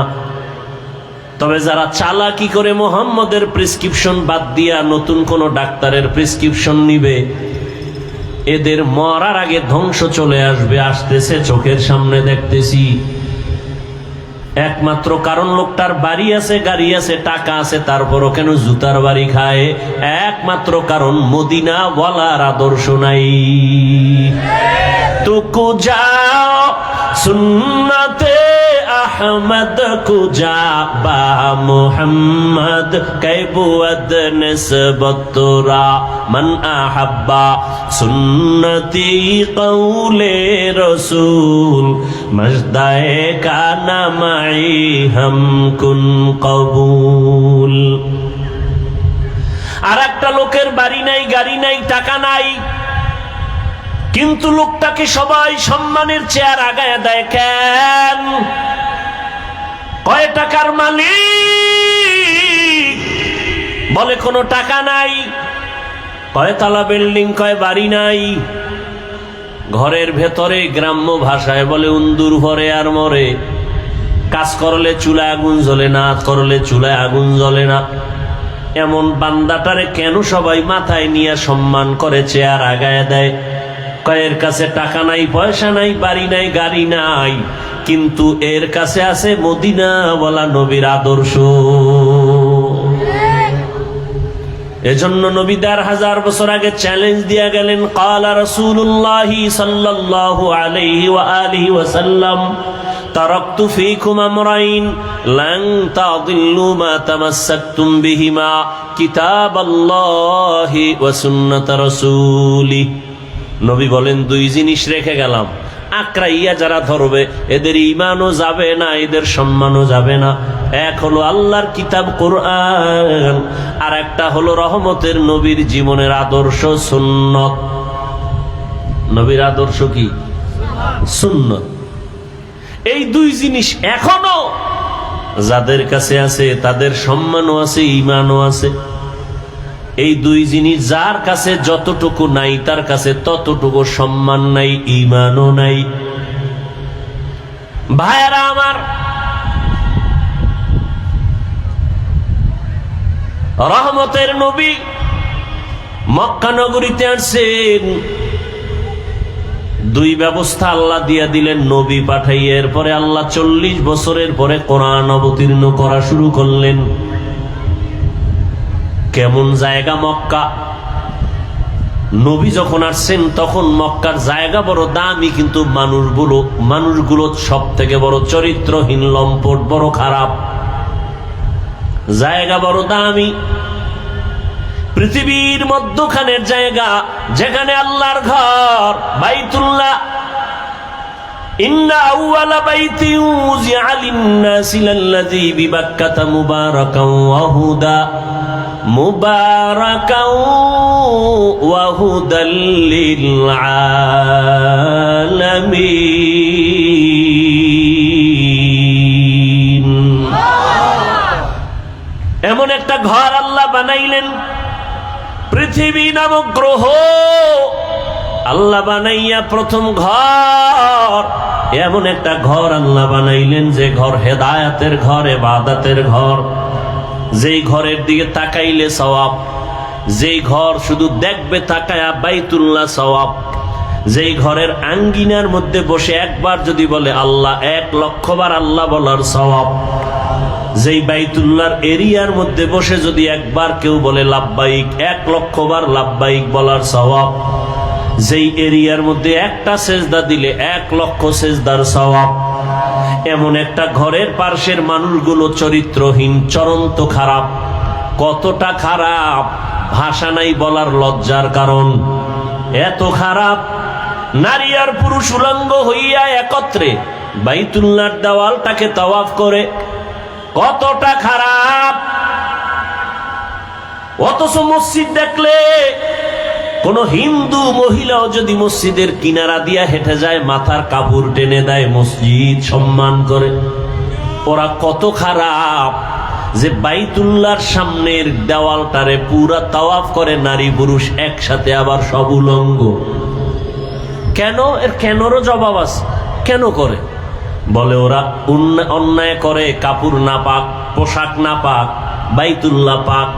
তবে যারা চালাকি করে মুহাম্মদের প্রেসক্রিপশন বাদ দিয়া নতুন কোনো ডাক্তারের প্রেসক্রিপশন নিবে, এদের মরার আগে ধ্বংস চলে আসবে, আসতেছে, চোখের সামনে দেখতেছি। একমাত্র কারণ লোকটার বাড়ি আছে, গাড়ি আছে, টাকা আছে, তারপরও কেন জুতার বাড়ি খায়? একমাত্র কারণ মদিনা ওয়ালার আদর্শ নাই। তুকু যাও সুন্নতে আহমদ কুজা বা মুহাম্মদ কৈবুদ নিসবতরা মান আহাব্বা সুন্নতি কৌলে রসুল মজদায়ে কানা মাই হাম কুন কবুল। আর একটা লোকের বাড়ি নাই, গাড়ি নাই, টাকা নাই, কিন্তু লোকটাকে সবাই সম্মানের চেয়ার আগায় দেয়। কেন? কয় টাকার মালিক? বলে কোনো টাকা নাই। কয়তলা বিল্ডিং? কয় বাড়ি নাই। ঘরের ভেতরে গ্রাম্য ভাষায় বলে উন্দুর ভরে আর মরে। কাজ করলে চুলায় আগুন জ্বলে না, করলে চুলায় আগুন জ্বলে না। এমন বান্দাটারে কেন সবাই মাথায় নিয়ে সম্মান করে, চেয়ার আগায় দেয়? এর কাছে টাকা নাই, পয়সা নাই, বাড়ি নাই, গাড়ি নাই, কিন্তু এর কাছে আছে মদিনাওয়ালা নবীর আদর্শ। এজন্য নবী 1000 বছর আগে চ্যালেঞ্জ দিয়া গেলেন, ক্বালা রাসূলুল্লাহ সাল্লাল্লাহু আলাইহি ওয়া আলিহি ওয়াসাল্লাম তারাকতু ফীকুম আমরাইন লান তাদিল্লু মা তামাসসাকতুম বিহিমা কিতাবাল্লাহি ওয়া সুন্নাত রাসূলি। নবী বলেন, 2 জিনিস রেখে গেলাম, আঁকড়াইয়া যারা ধরবে এদের ঈমানও যাবে না, এদের সম্মানও যাবে না। এক হলো আল্লাহর কিতাব কোরআন, আর একটা হলো রহমতের নবীর জীবনের আদর্শ সুন্নত। নবীর আদর্শ কি? সুন্নত। এই 2 জিনিস এখনো যাদের কাছে আছে তাদের সম্মানও আছে, ঈমানও আছে। এই 2 জিনিস যার কাছে যতটুকু নাই তার কাছে ততটুকু সম্মান নাই, ঈমানও নাই। ভাইরা আমার, রহমতের নবী মক্কা নগরীতে আসছেন, 2 ব্যবস্থা আল্লাহ দিয়া দিলেন নবী পাঠাইয়া। এরপরে আল্লাহ 40 বছরের পরে কোরআন অবতীর্ণ করা শুরু করলেন। কেমন জায়গা মক্কা? নবী যখন আসছেন তখন মক্কার জায়গা বড় দামি, কিন্তু মানুষগুলো সব থেকে বড় চরিত্রহীন, লম্পট, বড় খারাপ। জায়গা বড় দামি, পৃথিবীর মধ্যখানের জায়গা, যেখানে আল্লাহর ঘর বাইতুল্লাহ। ইন্না আউওয়ালা বাইতি উযিআ লিন-নাসি লাল্লাযী বিবাক্কাতা মুবারাকান ওয়া হুদা মুবারাকাও ওয়া হুদাল লিল আলামিন। এমন একটা ঘর আল্লাহ বানাইলেন, পৃথিবী নামক গ্রহ আল্লাহ বানাইয়া প্রথম ঘর, এমন একটা ঘর আল্লাহ বানাইলেন যে ঘর হেদায়েতের ঘর, ইবাদতের ঘর, যেই ঘরের দিকে তাকাইলে সওয়াব, যেই ঘর শুধু দেখবে তাকায়া বাইতুল্লাহ সওয়াব, যেই ঘরের আঙ্গিনার মধ্যে বসে একবার যদি বলে আল্লাহ, 1,00,000 বার আল্লাহ বলার সওয়াব। যেই বাইতুল্লাহর এরিয়ার মধ্যে বসে যদি একবার কেউ বলে লাব্বাইক, 1,00,000 বার লাব্বাইক বলার সওয়াব। যেই এরিয়ার মধ্যে একটা সেজদা দিলে 1,00,000 সেজদার সওয়াব। এমন একটা ঘরের পার্শ্বের মানুষগুলো চরিত্রহীন, চরন্ত খারাপ। কতটা খারাপ ভাষা নাই বলার, লজ্জার কারণ এত খারাপ। নারী আর পুরুষ উলঙ্গ হইয়া একত্রে বাইতুল্লাহর দেওয়ালটাকে তাওয়াফ করে, কতটা খারাপ। অথচ মসজিদ দেখলে কোন হিন্দু মহিলাও যদি মসজিদের কিনারা দিয়া হেঁটে যায়, মাথার কাপড় টেনে দেয়, মসজিদ সম্মান করে। ওরা কত খারাপ যে বাইতুল্লাহর সামনের দেওয়ালটারে পুরা তাওয়াফ করে নারী পুরুষ একসাথে, আবার সব উলঙ্গ। কেন? এর কেনরও জবাব আছে। কেন করে? বলে ওরা অন্যায় করে, কাপড় না পাক, পোশাক না পাক, বাইতুল্লাহ পাক,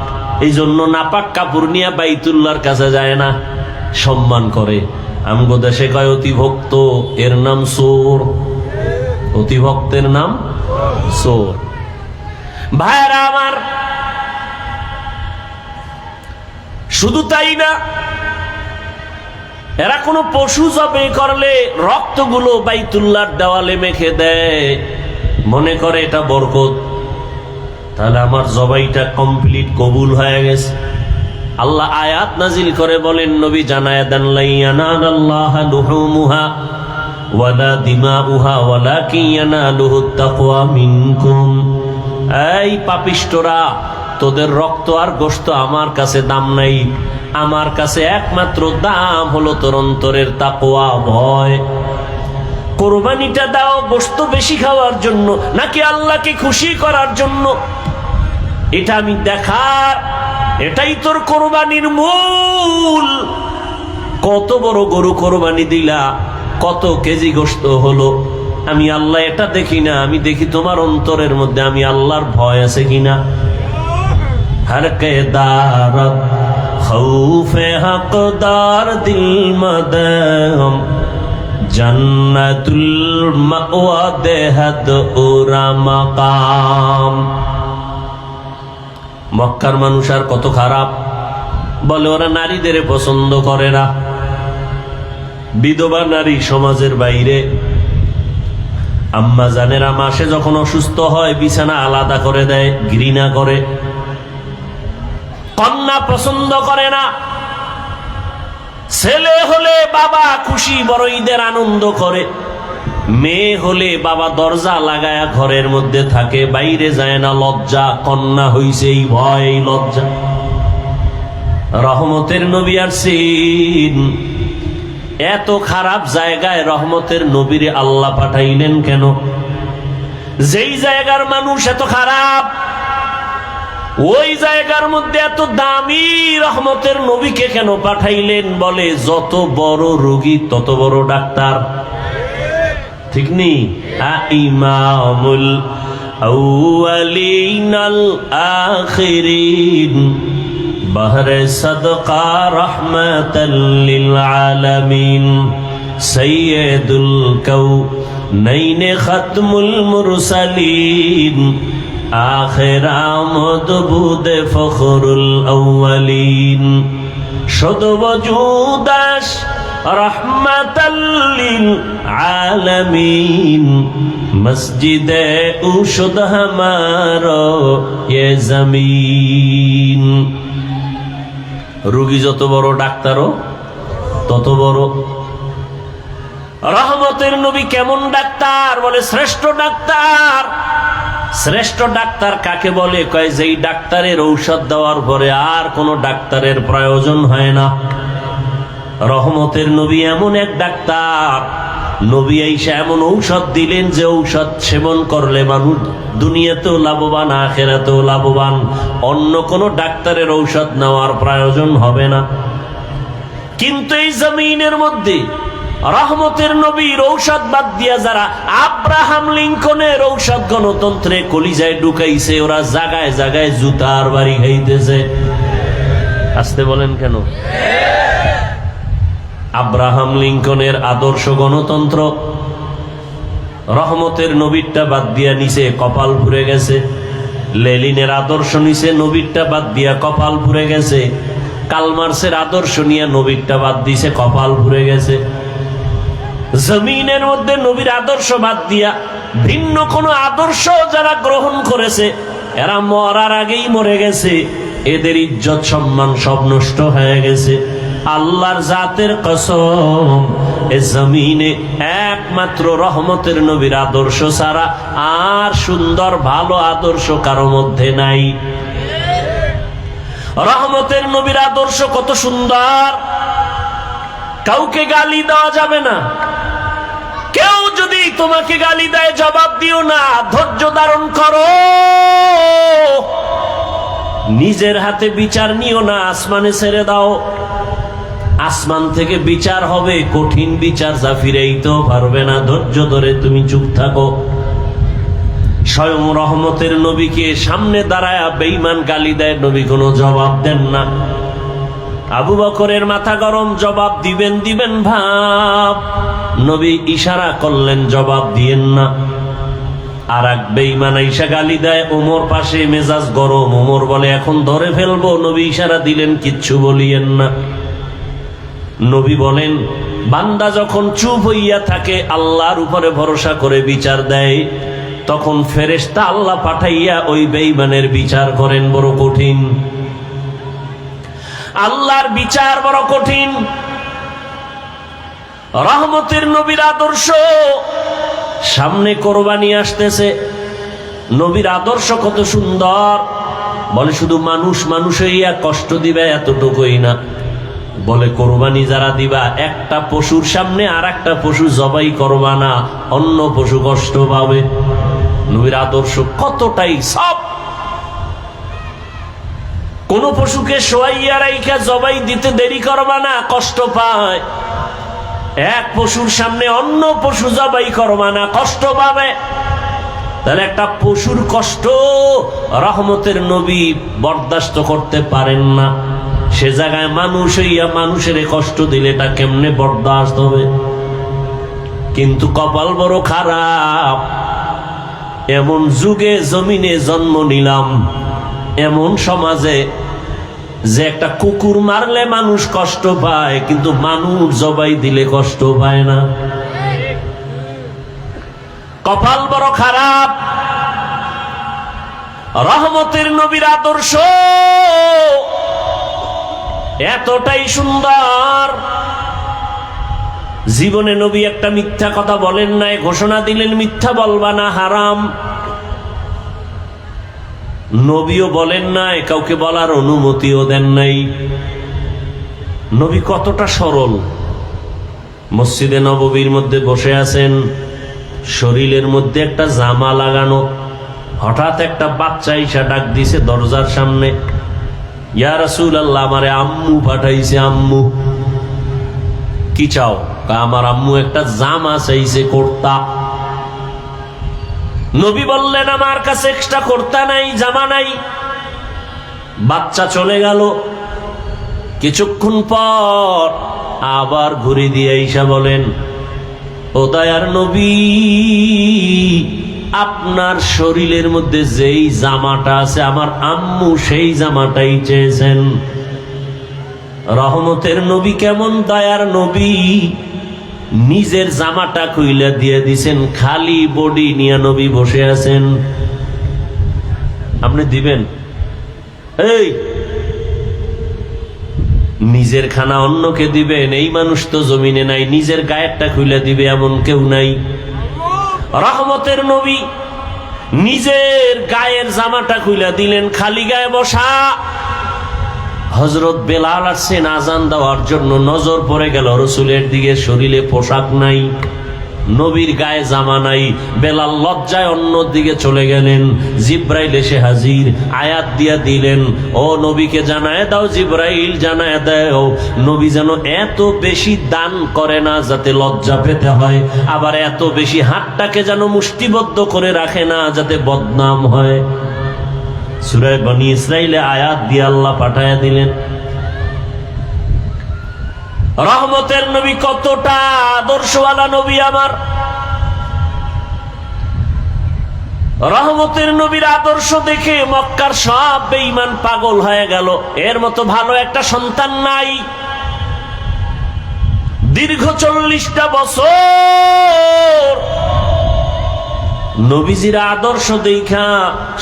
এই জন্য নাপাক কাপড় নিয়ে বাইতুল্লাহর কাছে যায় না, সম্মান করে। আমগো দেশে কয় অতিভক্ত, এর নাম চোর। অতিভক্তের নাম চোর। ভাইরা আমার, শুধু তাই না, এরা কোনো পশু জবাই করলে রক্তগুলো বাইতুল্লাহর দেওয়ালে মেখে দেয়, মনে করে এটা বরকত। তাহলে আমার জবাইটা কমপ্লিট, কবুল হয়ে গেছে। আল্লাহ আয়াত নাজিল করে বলেন, নবী জানায় দেন, লা ইয়ানালাল্লাহা লুহুমুহা ওয়ালা দিমাউহা ওয়ালাকিন ইয়ানালুহুত তাকওয়া মিনকুম। এই পাপিষ্টরা, তোদের রক্ত আর গোশত আমার কাছে দাম নাই, আমার কাছে একমাত্র দাম হলো তোর অন্তরের তাকওয়া, ভয়। কোরবানিটা দাও গোশত বেশি খাওয়ার জন্য নাকি আল্লাহকে খুশি করার জন্য? এটা আমি দেখার, এটাই তোর কোরবানির মূল। কত বড় গরু কোরবানি দিলা, কত কেজি গোশত হলো, আমি আল্লাহ এটা দেখি না, আমি দেখি তোমার অন্তরের মধ্যে আমি আল্লাহর ভয় আছে কিনা। হর কে দারত খৌফে হকদার দিল মদম, জান্নাতুল মাওয়া দেহাত ওরা মাকাম। মক্কার মানুষ আর কত খারাপ। বলে ওরা নারীদের পছন্দ করে না। বিধবা নারী সমাজের বাইরে। আম্মা জানেরা মাসে যখন অসুস্থ হয় বিছানা আলাদা করে দেয়, ঘৃণা করে। কন্যা পছন্দ করে না। ছেলে হলে বাবা খুশি, বড় ঈদের আনন্দ করে। মেয়ে হলে বাবা দরজা লাগায়া ঘরের মধ্যে থাকে, বাইরে যায় না, লজ্জা। কন্যা হইছে এই ভয়, এই লজ্জা। রহমতের নবী আসছেন, এত খারাপ জায়গায় রহমতের নবীরে আল্লাহ পাঠাইলেন কেন? যেই জায়গার মানুষ এত খারাপ, ওই জায়গার মধ্যে এত দামি রহমতের নবীকে কেন পাঠাইলেন? বলে যত বড় রোগী তত বড় ডাক্তার। ঠিক নেই? ইমামুল আউয়ালিন আল আখিরিন বহরে সদকা রহমাতাল লিল আলামিন সাইয়্যিদুল কাউনাইন খাতমুল মুরসালিন আখির আমদ বুদে ফখরুল আউয়ালিন শুদ ওজুদাস রহমাতাল লিল আলামিন মসজিদে উশুদ হামারো ইয়ে জমিন। রোগী যত বড় ডাক্তারও তত বড়। রহমতের নবী কেমন ডাক্তার? বলে শ্রেষ্ঠ ডাক্তার। শ্রেষ্ঠ ডাক্তার কাকে বলে? কয় যেই ডাক্তারের ঔষধ দেওয়ার পরে আর কোনো ডাক্তারের প্রয়োজন হয় না। রহমতের নবী এমন এক ডাক্তার। নবী আইসা এমন ঔষধ দিলেন যে ঔষধ সেবন করলে মানুষ দুনিয়াতেও লাভবান, আখিরাতেও লাভবান। অন্য কোনো ডাক্তারের ঔষধ নেওয়ার প্রয়োজন হবে না। কিন্তু এই জমিনের মধ্যে রহমতের নবীর ঔষধ বাদ দিয়া যারা আব্রাহাম লিঙ্কনের ঔষধ গণতন্ত্রে কলিজায় ঢুকাইছে, ওরা জায়গায় জায়গায় জুতার বাড়ি খাইতেছে। আসতে বলেন কেন? আব্রাহাম লিঙ্কনের আদর্শ গণতন্ত্র রহমতের নবীরটা বাদ দিয়া নিচে কপাল পুড়ে গেছে। লেনিনের আদর্শ নিচে নবীরটা বাদ দিয়া কপাল পুড়ে গেছে। কালমার্সের আদর্শ নিয়ে নবীরটা বাদ দিছে, কপাল পুড়ে গেছে। জমিনের মধ্যে নবীর আদর্শ বাদ দিয়া ভিন্ন কোন আদর্শ যারা গ্রহণ করেছে এরা মরার আগেই মরে গেছে, এদের ইজ্জত সম্মান সব নষ্ট হয়ে গেছে। আল্লাহর জাতের কসম, এ জমিনে একমাত্র রহমতের নবীর আদর্শ ছাড়া আর সুন্দর ভালো আদর্শ কারো মধ্যে নাই। রহমতের নবীর আদর্শ কত সুন্দর, কাউকে গালি দেওয়া যাবে না। কেউ যদি তোমাকে গালি দেয় জবাব দিও না, ধৈর্য ধারণ করো। নিজের হাতে বিচার নিও না, আসমানে ছেড়ে দাও। আসমান থেকে বিচার হবে, কঠিন বিচার, যা ফিরেইতেও পারবে না। ধৈর্য ধরে তুমি চুপ থাকো। স্বয়ং রহমতের নবীকে সামনে দাঁড়ায়া বেঈমান গালি দেয়, নবী কোনো জবাব দেন না। আবু বকরের মাথা গরম, জবাব দিবেন ভাব, নবী ইশারা করলেন জবাব দিয়েন না। আর এক বেঈমান আইসা গালি দেয়, ওমর পাশে, মেজাজ গরম। ওমর বলে এখন ধরে ফেলবো, নবী ইশারা দিলেন কিচ্ছু বলিয়েন না। নবী বলেন বান্দা যখন চুপ হইয়া থাকে, আল্লাহর উপরে ভরসা করে বিচার দেয়, তখন ফেরেশতা আল্লাহ পাঠাইয়া ওই বেঈমানের বিচার করেন। বড় কঠিন, আল্লাহর বিচার বড় কঠিন। রহমতের নবীর আদর্শ, সামনে কোরবানি আসতেছে, নবীর আদর্শ কত সুন্দর। বলে শুধু মানুষ হইয়া কষ্ট দিবে এতটুকুই না, বলে কোরবানি যারা দিবা একটা পশুর সামনে আর একটা পশু জবাই করবা না, অন্য পশু কষ্ট পাবে। নবীর আদর্শ কতটাই সব। কোন পশুকে শোয়াইয়া রাইখা জবাই দিতে দেরি করবা না, কষ্ট পায়। এক পশুর সামনে অন্য পশু জবাই করবা না, কষ্ট পাবে। তাহলে একটা পশুর কষ্ট রহমতের নবী বরদাস্ত করতে পারেন না, সে জায়গায় মানুষ হইয়া মানুষের কষ্ট দিলে এটা কেমনে বরদাস্ত হবে? কিন্তু কপাল বড় খারাপ, এমন যুগে জমিনে জন্ম নিলাম, এমন সমাজে যে একটা কুকুর মারলে মানুষ কষ্ট পায়, কিন্তু মানুষ জবাই দিলে কষ্ট পায় না। কপাল বড় খারাপ। রহমতের নবীর আদর্শ এতটাই সুন্দর, জীবনে নবী একটা মিথ্যা কথা বলেন নাই, ঘোষণা দিলেন মিথ্যা বলবা না, হারাম। নবীও বলেন নাই, কাউকে বলার অনুমতিও দেন নাই। নবী কতটা সরল। মসজিদে নববীর মধ্যে বসে আছেন, শরীরের মধ্যে একটা জামা লাগানো, হঠাৎ একটা বাচ্চা ইসা ডাক দিছে দরজার সামনে, ইয়া রাসূলুল্লাহ, আমারে আম্মু পাঠাইছে। আম্মু কি চাও? আমার আম্মু একটা জামা চাইছে, কুর্তা। নবী বললেন আমার কাছে এক্সট্রা কুর্তা নাই, জামা নাই। বাচ্চা চলে গেল। কিছুক্ষণ পর আবার ঘুরে দিয়ে ঈশা বলেন, ও দয়ার নবী, আপনার শরীরের মধ্যে যেই জামাটা আছে আমার আম্মু সেই জামাটাই চেয়েছেন। রহমতের নবী কেমন দয়ার নবী, নিজের জামাটা খুইলা দিয়ে দিছেন, খালি বডি নিয়ে নবী বসে আছেন। আপনি দিবেন? এই নিজের খানা অন্যকে দিবেন? এই মানুষ তো জমিনে নাই, নিজের গায়েরটা খুইলা দিবে এমন কেউ নাই। রহমতের নবী নিজের গায়ের জামাটা খুইলা দিলেন, খালি গায়ে বসা। হযরত বেলাল আসছেন আজান দেওয়ার জন্য, নজর পড়ে গেল রাসূলের দিকে, শরীরে পোশাক নাই, নবীর গায়ে জামা নাই। বেলাল লজ্জায় অন্য দিকে চলে গেলেন। জিব্রাইল এসে হাজির, আয়াত দিয়া দিলেন, ও নবীকে জানায় দাও, জিব্রাইল জানায় দাও, নবী যেন এত বেশি দান করে না যাতে লজ্জা পেতে হয়, আবার এত বেশি হাতটাকে যেন মুষ্টিবদ্ধ করে রাখে না যাতে বদনাম হয়। সূরা বনী ইসরাইলে আয়াত দিয়ে আল্লাহ পাঠায়া দিলেন। রহমতের নবী কতটা আদর্শওয়ালা নবী আমার। রহমতের নবীর আদর্শ দেখে মক্কার সব বেঈমান পাগল হয়ে গেল। এর মতো ভালো একটা সন্তান নাই। দীর্ঘ 40টা বছর নবীজির আদর্শ দেখা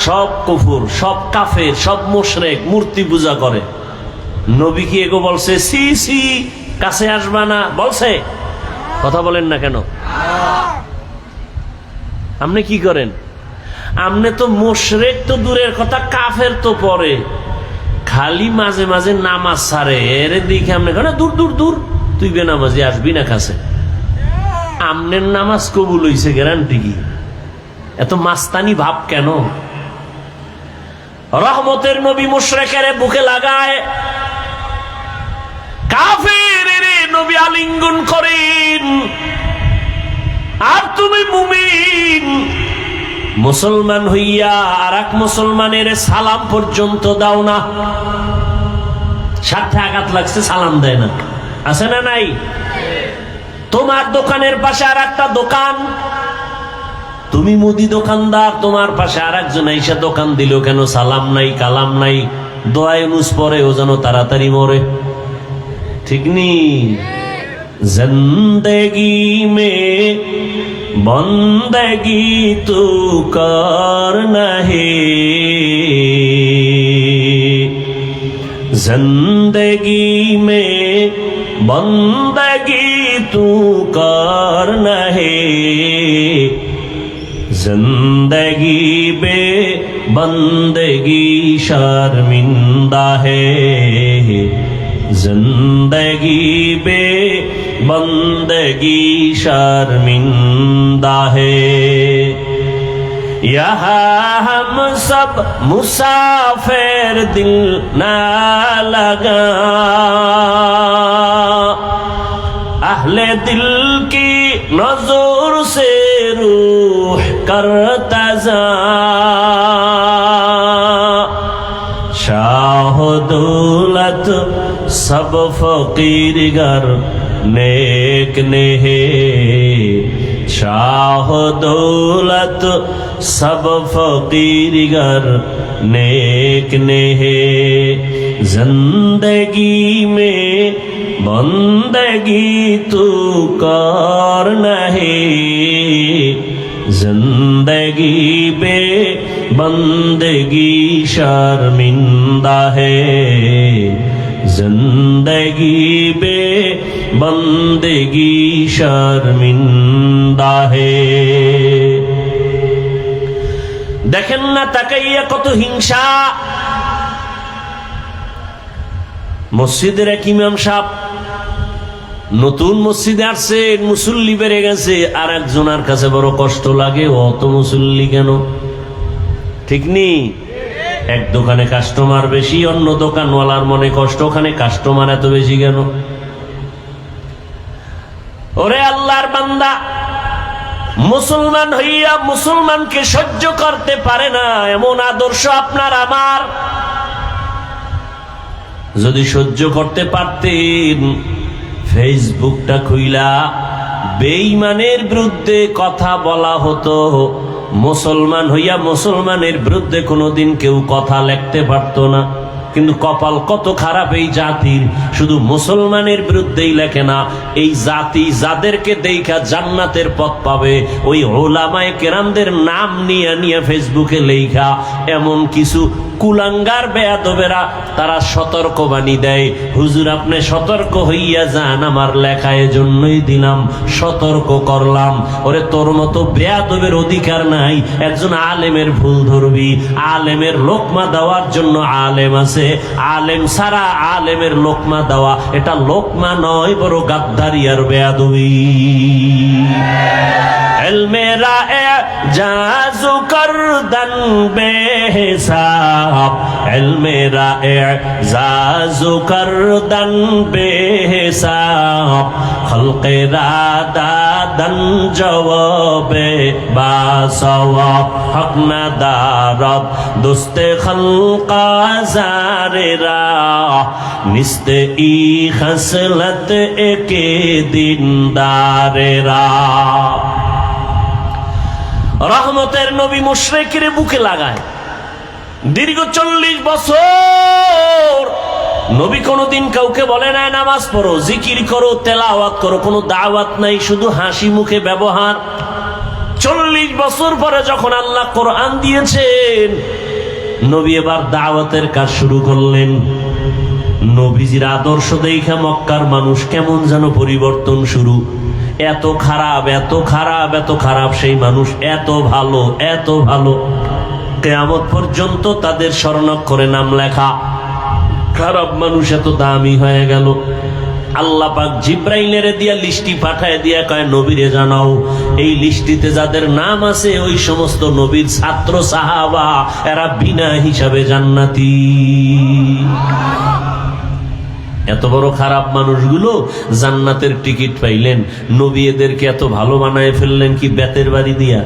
সব কুফর, সব কাফের, সব মুশরিক মূর্তি পূজা করে। নবী কি এগো বলছে সি সি কাছে আসবা না? বলছে? কথা বলেন না কেন? আপনি কি করেন? আপনি তো মুশরিক তো দূরের কথা, কাফের তো পরে, খালি মাঝে মাঝে নামাজ ছাড়ে। এর দিকে আপনি দূর দূর দূর, তুই বেনামাজি আসবি না কাছে। আমনের নামাজ কবুল হইছে গ্যারান্টি কি? এত মাস্তানি ভাব কেন? রহমতের নবী মুশরিকের বুকে লাগায়, কাফের নবী আলিঙ্গন করেন, আর তুমি মুমিন মুসলমান হইয়া আর এক মুসলমানের সালাম পর্যন্ত দাও না। সাথে আঘাত লাগছে, সালাম দেয় না। আছে না নাই? তোমার দোকানের পাশে আর একটা দোকান, তুমি মুদি দোকানদার, তোমার পাশে আর একজন এসে দোকান দিল, কেন সালাম নাই, কালাম নাই, দোয়া ইউনুস পরে ও যেন তাড়াতাড়ি মরে। ঠিক নি? জিন্দেগি মে বন্দেগি তু করনা হে, जिंदगी में बंदगी तू करना है, जिंदगी बे बंदगी शर्मिंदा है, जिंदगी बे बंदगी शर्मिंदा है। यहाँ हम सब मुसाफिर दिल ना लगा, अहले दिल की नजर से रूह करता जा, शाह दौलत सब फकीर गर नेक ने है, शाह दौलत सब फकीर गर नेक ने है, जिंदगी में बंदगी तू करना है, जिंदगी बे बंदगी शर्मिंदा है, जिंदगी बे बंदगी शर्मिंदा है। দেখেন না তাকাইয়া কত হিংসা। মসজিদের এক ইমাম সাহেব নতুন মসজিদে আসছে, মুসল্লি বেড়ে গেছে, আর একজনের কাছে বড় কষ্ট লাগে, অত মুসল্লি কেন? ঠিক নি? এক দোকানে কাস্টমার বেশি, অন্য দোকানওয়ালার মনে কষ্ট, ওখানে কাস্টমার এত বেশি কেন? ওরে আল্লাহর বান্দা, মুসলমান হইয়া মুসলমানকে সহ্য করতে পারে না, এমন আদর্শ আপনার আমার। যদি সহ্য করতে পারতেন, ফেসবুকটা খুইলা বেঈমানের বিরুদ্ধে কথা বলা হতো। মুসলমান হইয়া মুসলমানের বিরুদ্ধে কোনোদিন কেউ কথা লিখতে পারতো না। কিন্তু কপাল কত খারাপ এই জাতির, শুধু মুসলমানের বিরুদ্ধেই লেখে না, এই জাতি যাদেরকে দেখা জান্নাতের পথ পাবে ওই উলামায়ে কেরামদের নাম নিয়ে নিয়ে ফেসবুকে লেখা। এমন কিছু কুলাঙ্গার বেয়াদবেরা তারা সতর্কবাণী দেয়, হুজুর আপনি সতর্ক হইয়া যান, আমার লেখা এজন্যই দিলাম, সতর্ক করলাম। ওরে তোর মতো বেয়াদবের অধিকার নাই, একজন আলেমের ভুল ধরবি। আলেমের লোকমা দেওয়ার জন্য আলেম আছে, আলেম সারা আলেমের লোকমা দেওয়া এটা লোকমা নয়, বড় গাদ্দারি আর বেয়াদবি। ইলমে রায়ে জাজু করদন বেহিসাব, কিতাব ইলমেরা ইজাজু করদান বেহিসাব খলকেরা দাদান জওয়াবে বাসওয়াব হক না দারব দোস্তে খলকা জারেরা নিস্তে ই খসলত একে দিনদারেরা। রহমতের নবী মুশরিকের বুকে লাগায় দীর্ঘ 40 বছর নবী কোনদিন কাউকে বলে নাই নামাজ পড়ো, জিকির করো, তেলাওয়াত করো, কোনো দাওয়াত নাই, শুধু হাসি মুখে ব্যবহার। 40 বছর পরে যখন আল্লাহ কোরআন দিয়েছেন, নবী এবার দাওয়াতের কাজ শুরু করলেন। নবীজির আদর্শ দেখে মক্কার মানুষ কেমন যেন পরিবর্তন শুরু। এত খারাপ, এত খারাপ, এত খারাপ সেই মানুষ এত ভালো, এত ভালো, কিয়ামত পর্যন্ত তাদের স্বর্ণাক্ষরে নাম লেখা। খারাপ মানুষ এত দামি হয়ে গেল। আল্লাহ পাক জিব্রাইলের দিয়া লিস্টি পাঠায় দিয়া কয় নবীরে জানাও, এই লিস্টিতে যাদের নাম আছে ওই সমস্ত নবীর ছাত্র সাহাবা, এরা বিনা হিসাবে জান্নাতি। এত বড় খারাপ মানুষগুলো জান্নাতের টিকিট পাইলেন। নবী এদেরকে এত ভালো বানায় ফেললেন কি বেতের বাড়ি দিয়া,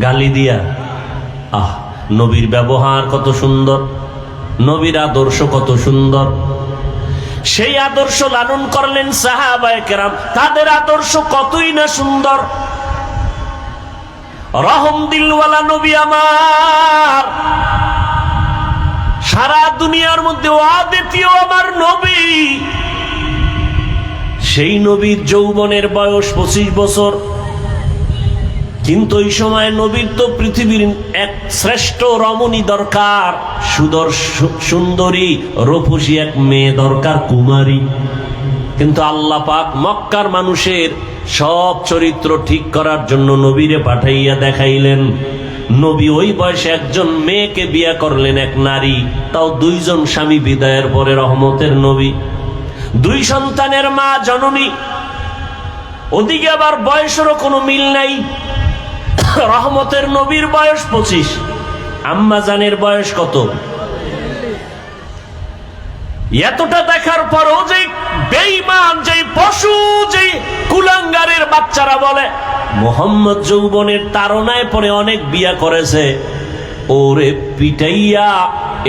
গালি দিয়া। নবীর ব্যবহার কত সুন্দর, নবীর আদর্শ কত সুন্দর। সেই আদর্শ লালন করলেন সাহাবায়ে কেরাম, তাদের আদর্শ কতই না সুন্দর। রহম দিলওয়ালা নবী আমার, সারা দুনিয়ার মধ্যে অদ্বিতীয় আমার নবী। সেই নবীর যৌবনের বয়স 25 বছর, কিন্তু ওই সময় নবীর তো পৃথিবীর এক শ্রেষ্ঠ রমণী দরকার, সুন্দরী রূপসী এক মেয়ে দরকার, কুমারী। কিন্তু আল্লাহ পাক মক্কার মানুষের সব চরিত্র ঠিক করার জন্য নবীরে পাঠাইয়া দেখাইলেন। নবী ওই বয়সে একজন মেয়েকে বিয়ে করলেন, এক নারী, তাও 2 জন স্বামী বিদায়ের পরে। রহমতের নবী 2 সন্তানের মা, জননী। ওদিকে আবার বয়সেরও কোনো মিল নাই। রহমতের নবীর বয়স 25, আম্মা জানের বয়স কত? এতটা দেখার পরও যে বেঈমান, যে পশু, যে কুলাঙ্গারের বাচ্চারা বলে মোহাম্মদ যৌবনের তাড়নায় পরে অনেক বিয়া করেছে, ওরে পিটাইয়া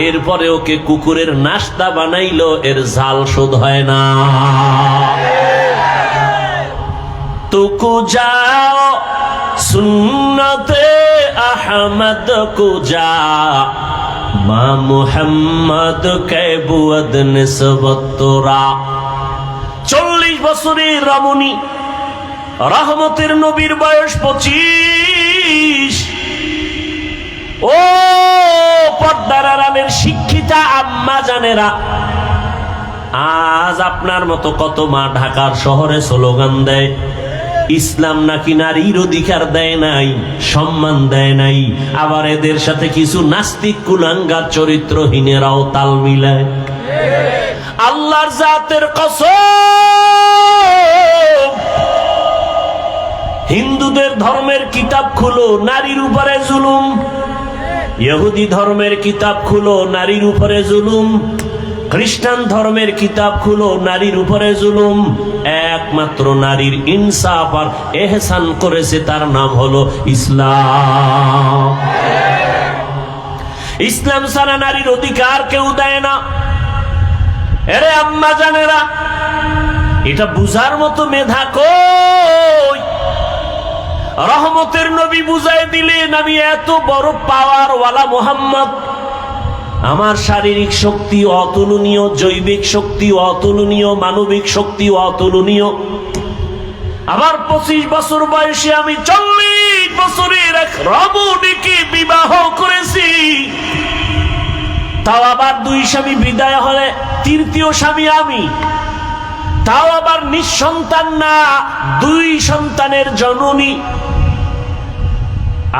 এরপরে ওকে কুকুরের নাস্তা বানাইলো, এর জাল শোধ হয় না। তুকু যাও সুন্নতে আহমদ কো যা, মা মুহাম্মদ কে বুয়দ নিসবত তোরা। 40 বছরের রমণী রহমতের নবীর বয়স 25। ও পর্দার আড়ালের শিক্ষিতা আম্মা জানেরা, আজ আপনার মতো কত মা ঢাকার শহরে স্লোগান দেয় ইসলাম নাকি নারীর অধিকার দেয় নাই, সম্মান দেয় নাই। আবার এদের সাথে কিছু নাস্তিক কুলাঙ্গার চরিত্রহীনেরাও তাল মিলায়। আল্লাহর জাতের কসম, হিন্দুদের ধর্মের কিতাব খুলো, নারীর উপরে জুলুম। ইহুদি ধর্মের কিতাব খুলো, নারীর উপরে জুলুম। খ্রিস্টান ধর্মের কিতাব খুলো, নারীর উপরে জুলুম। একমাত্র নারীর ইনসাফ আর এহসান করেছে, তার নাম হলো ইসলাম। ইসলাম ছাড়া নারীর অধিকার কেউ দেয় না। এরে আম্মা জানেরা, এটা বুঝার মতো মেধা কই? রহমতের নবী বুঝাই দিলেন, আমি এত বড় পাওয়ার ওয়ালা মুহাম্মদ, আমার শারীরিক শক্তি অতুলনীয়, জৈবিক শক্তি অতুলনীয়, মানবিক শক্তি অতুলনীয়। আবার 25 বছর বয়সে আমি 40 বছরের এক রমণীকে বিবাহ করেছি। তাও আবার 2 স্বামী বিদায় হলে 3য় স্বামী আমি, তাও আবার নিঃসন্তান না, 2 সন্তানের জননী।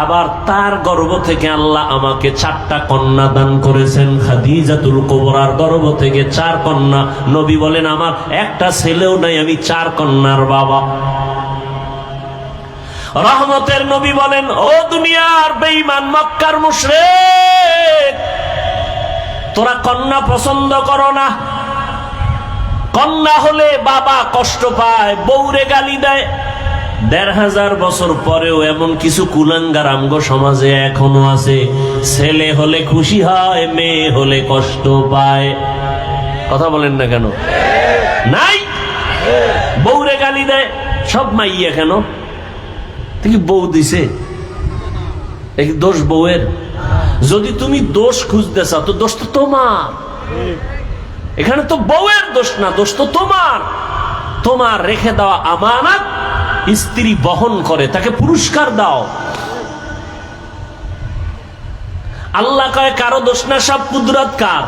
আবার তার গর্ভ থেকে আল্লাহ আমাকে 4টা কন্যা দান করেছেন। খাদিজাতুল কুবরার গর্ভ থেকে 4 কন্যা। নবী বলেন আমার একটা ছেলেও নাই, আমি 4 কন্যার বাবা। রহমতের নবী বলেন, ও দুনিয়ার বেঈমান মক্কার মুশরিক, তোরা কন্যা পছন্দ করো না, কন্যা হলে বাবা কষ্ট পায়, বউরে গালি দেয়। ১৫০০ বছর পরেও এমন কিছু কুলাঙ্গার আমগো সমাজে এখনো আছে, ছেলে হলে খুশি হয়, মেয়ে হলে কষ্ট পায়। কথা বলেন না কেন? নাই, বউরে গালি দেয়। সব মাইয়া কেন? কি বউ দিছে? দোষ বউয়ের? যদি তুমি দোষ খুঁজতে চাও তো দোষ তো তোমার। এখানে তো বউয়ের দোষ না, দোষ তো তোমার। তোমার রেখে দেওয়া আমানত স্ত্রী বহন করে, তাকে পুরস্কার দাও। আল্লাহ কয় কারো দোষ না, সব কুদরত কার?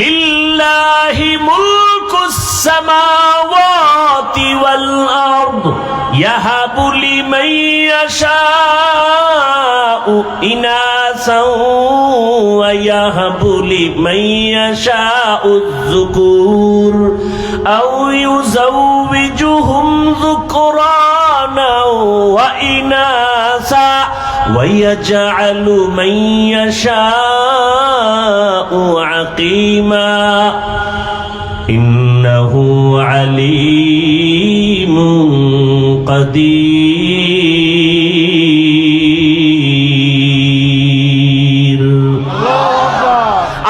লিল্লাহি মুলকুস সামাওয়াতি ওয়াল আরদ ইয়াহাবু লিমান ইয়াশাউ ইনাসাও ওয়া ইয়াহাবু লিমান ইয়াশাউ যুকুর আও ইউযাওবিজুহুম যুকরানা ওয়া ইনাসা وَيَجْعَلُ مَن يَشَاءُ عَقِيمًا إِنَّهُ عَلِيمٌ قدير।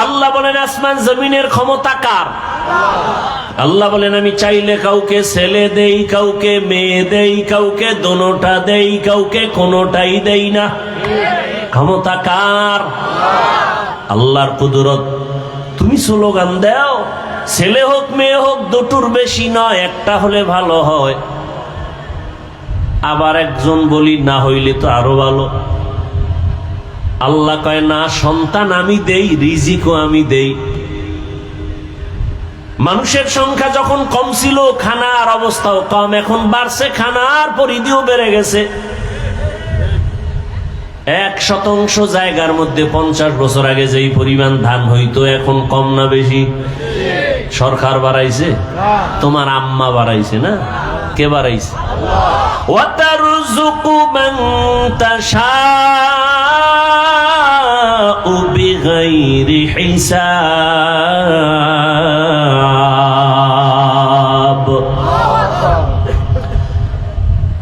আল্লাহ বলেন আসমান জমিনের ক্ষমতা কার? আল্লাহ বলেন আমি চাইলে কাউকে ছেলে দেই, কাউকে মেয়ে দেই, কাউকে দোনোটা দেই, কাউকে কোনোটাই দেই না। ক্ষমতা কার? আল্লাহর কুদরত। তুমি স্লোগান দাও, ছেলে হোক মেয়ে হোক দুটোর বেশি নয়, একটা হলে ভালো হয়। আবার একজন বলি না হইলে তো আরো ভালো। আল্লাহ কয় না, সন্তান আমি দেই, রিজিকও আমি দেই। মানুষের সংখ্যা যখন কম ছিল খানার অবস্থাও কম, এখন বাড়ছে, খানার পরিধিও বেড়ে গেছে। 1% জায়গার মধ্যে 50 বছর আগে যেই পরিমাণ ধান হইতো এখন কম না বেশি? সরকার বাড়াইছে? তোমার আম্মা বাড়াইছে না? কে বাড়াইছে? ওয়াতারযুকু মান তাশাউ বিগাইরি হিসাব।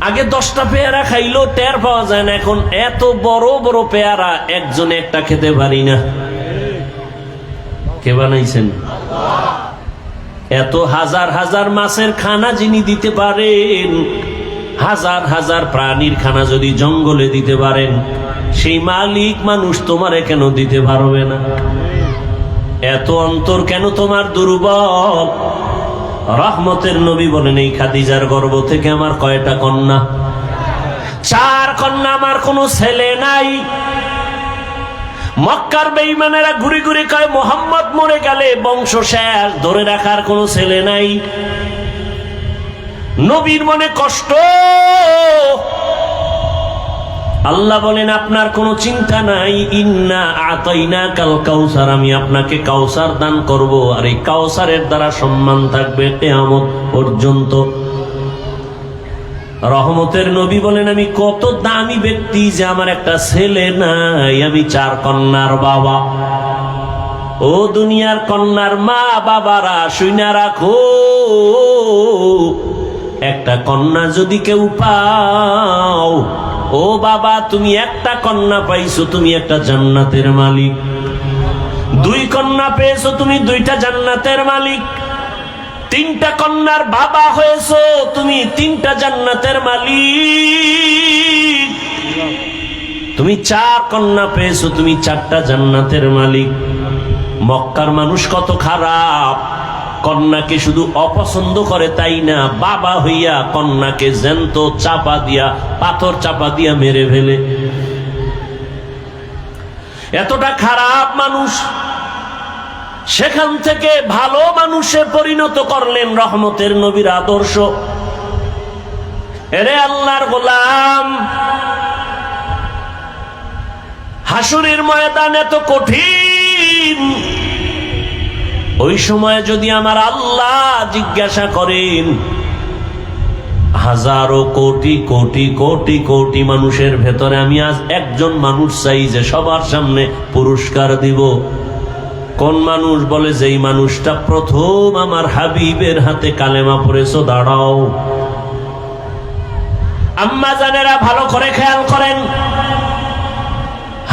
আগে 10টা পেয়ারা খাইলো টের পাওয়া যায় না, এখন এত বড় বড় পেয়ারা একজনে একটা খেতে পারি না। কে বানাইছেন? এত হাজার হাজার মাছের খানা যিনি দিতে পারেন, হাজার হাজার প্রাণীর খানা যদি জঙ্গলে দিতে পারেন, সেই মালিক মানুষ তোমারে কেন দিতে পারবে না? এত অন্তর কেন তোমার দুর্বল? রহমতের নবী বলেন এই খাদিজার গর্ভ থেকে আমার কয়টা কন্যা? 4 কন্যা, আমার কোনো ছেলে নাই। মক্কার বেঈমানেরা ঘুরে ঘুরে কয় মুহাম্মদ মরে গেলে বংশ শেষ, ধরে রাখার কোনো ছেলে নাই। নবীর মনে কষ্ট। আল্লাহ বলেন আপনার কোনো চিন্তা নাই, ইন্না আতাইনাকাল কাউসার, আমি আপনাকে কাউসার দান করব, আর এই কাউসারের দ্বারা সম্মান থাকবে কিয়ামত পর্যন্ত। রহমতের নবী বলেন আমি কত দামি ব্যক্তি যে আমার একটা ছেলে নাই, আমি 4 কন্যার বাবা। ও দুনিয়ার কন্যার মা বাবারা শুইনা রাখো, একটা কন্যা যদি কেউ পাও, ও বাবা তুমি একটা কন্যা পাইছো, তুমি একটা জান্নাতের মালিক। 2 কন্যা পেয়েছো, তুমি 2টা জান্নাতের মালিক। 3টা কন্যার বাবা হয়েছো, তুমি 3টা জান্নাতের মালিক। তুমি 4 কন্যা পেয়েছো, তুমি 4টা জান্নাতের মালিক। মক্কার মানুষ কত খারাপ, কন্যাকে শুধু অপছন্দ করে তাই না, বাবা হইয়া কন্যাকে জ্যান্ত চাপা দিয়া, পাথর চাপা দিয়া মেরে ফেলে। এতটা খারাপ মানুষ, সেখান থেকে ভালো মানুষে পরিণত করলেন রহমতের নবীর আদর্শ। এরে আল্লাহর গোলাম, হাসরের ময়দান এত কঠিন, ওই সময় যদি আমার আল্লাহ জিজ্ঞাসা করেন, হাজারো কোটি কোটি কোটি কোটি মানুষের ভেতরে আমি আজ একজন মানুষ চাই যে সবার সামনে পুরস্কার দিব, কোন মানুষ? বলে যেই মানুষটা প্রথম আমার হাবিবের হাতে কালেমা পড়েছো, দাঁড়াও। আম্মা জানেরা ভালো করে খেয়াল করেন,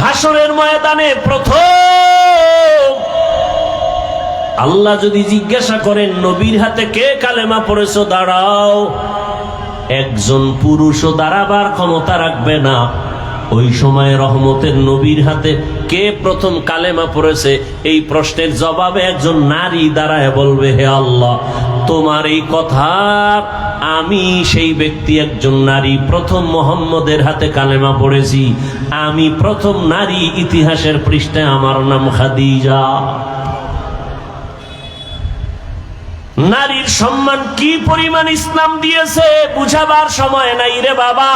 হাসরের ময়দানে প্রথম আল্লাহ যদি জিজ্ঞাসা করেন নবীর হাতে কে কালেমা পড়েছো, দাঁড়াও, একজন পুরুষও দাঁড়াবার ক্ষমতা রাখবে না। ওই সময় রহমতের নবীর হাতে কে প্রথম কালেমা পড়েছে, এই প্রশ্নের জবাবে একজন নারী দাঁড়ায় বলবে, হে আল্লাহ, তোমার এই কথা আমি সেই ব্যক্তি, একজন নারী, প্রথম মুহাম্মদের হাতে কালেমা পড়েছি, আমি প্রথম নারী ইতিহাসের পৃষ্ঠায়, আমার নাম খাদিজা। নারীর সম্মান কি পরিমাণ ইসলাম দিয়েছে বুঝাবার সময় নাই রে বাবা।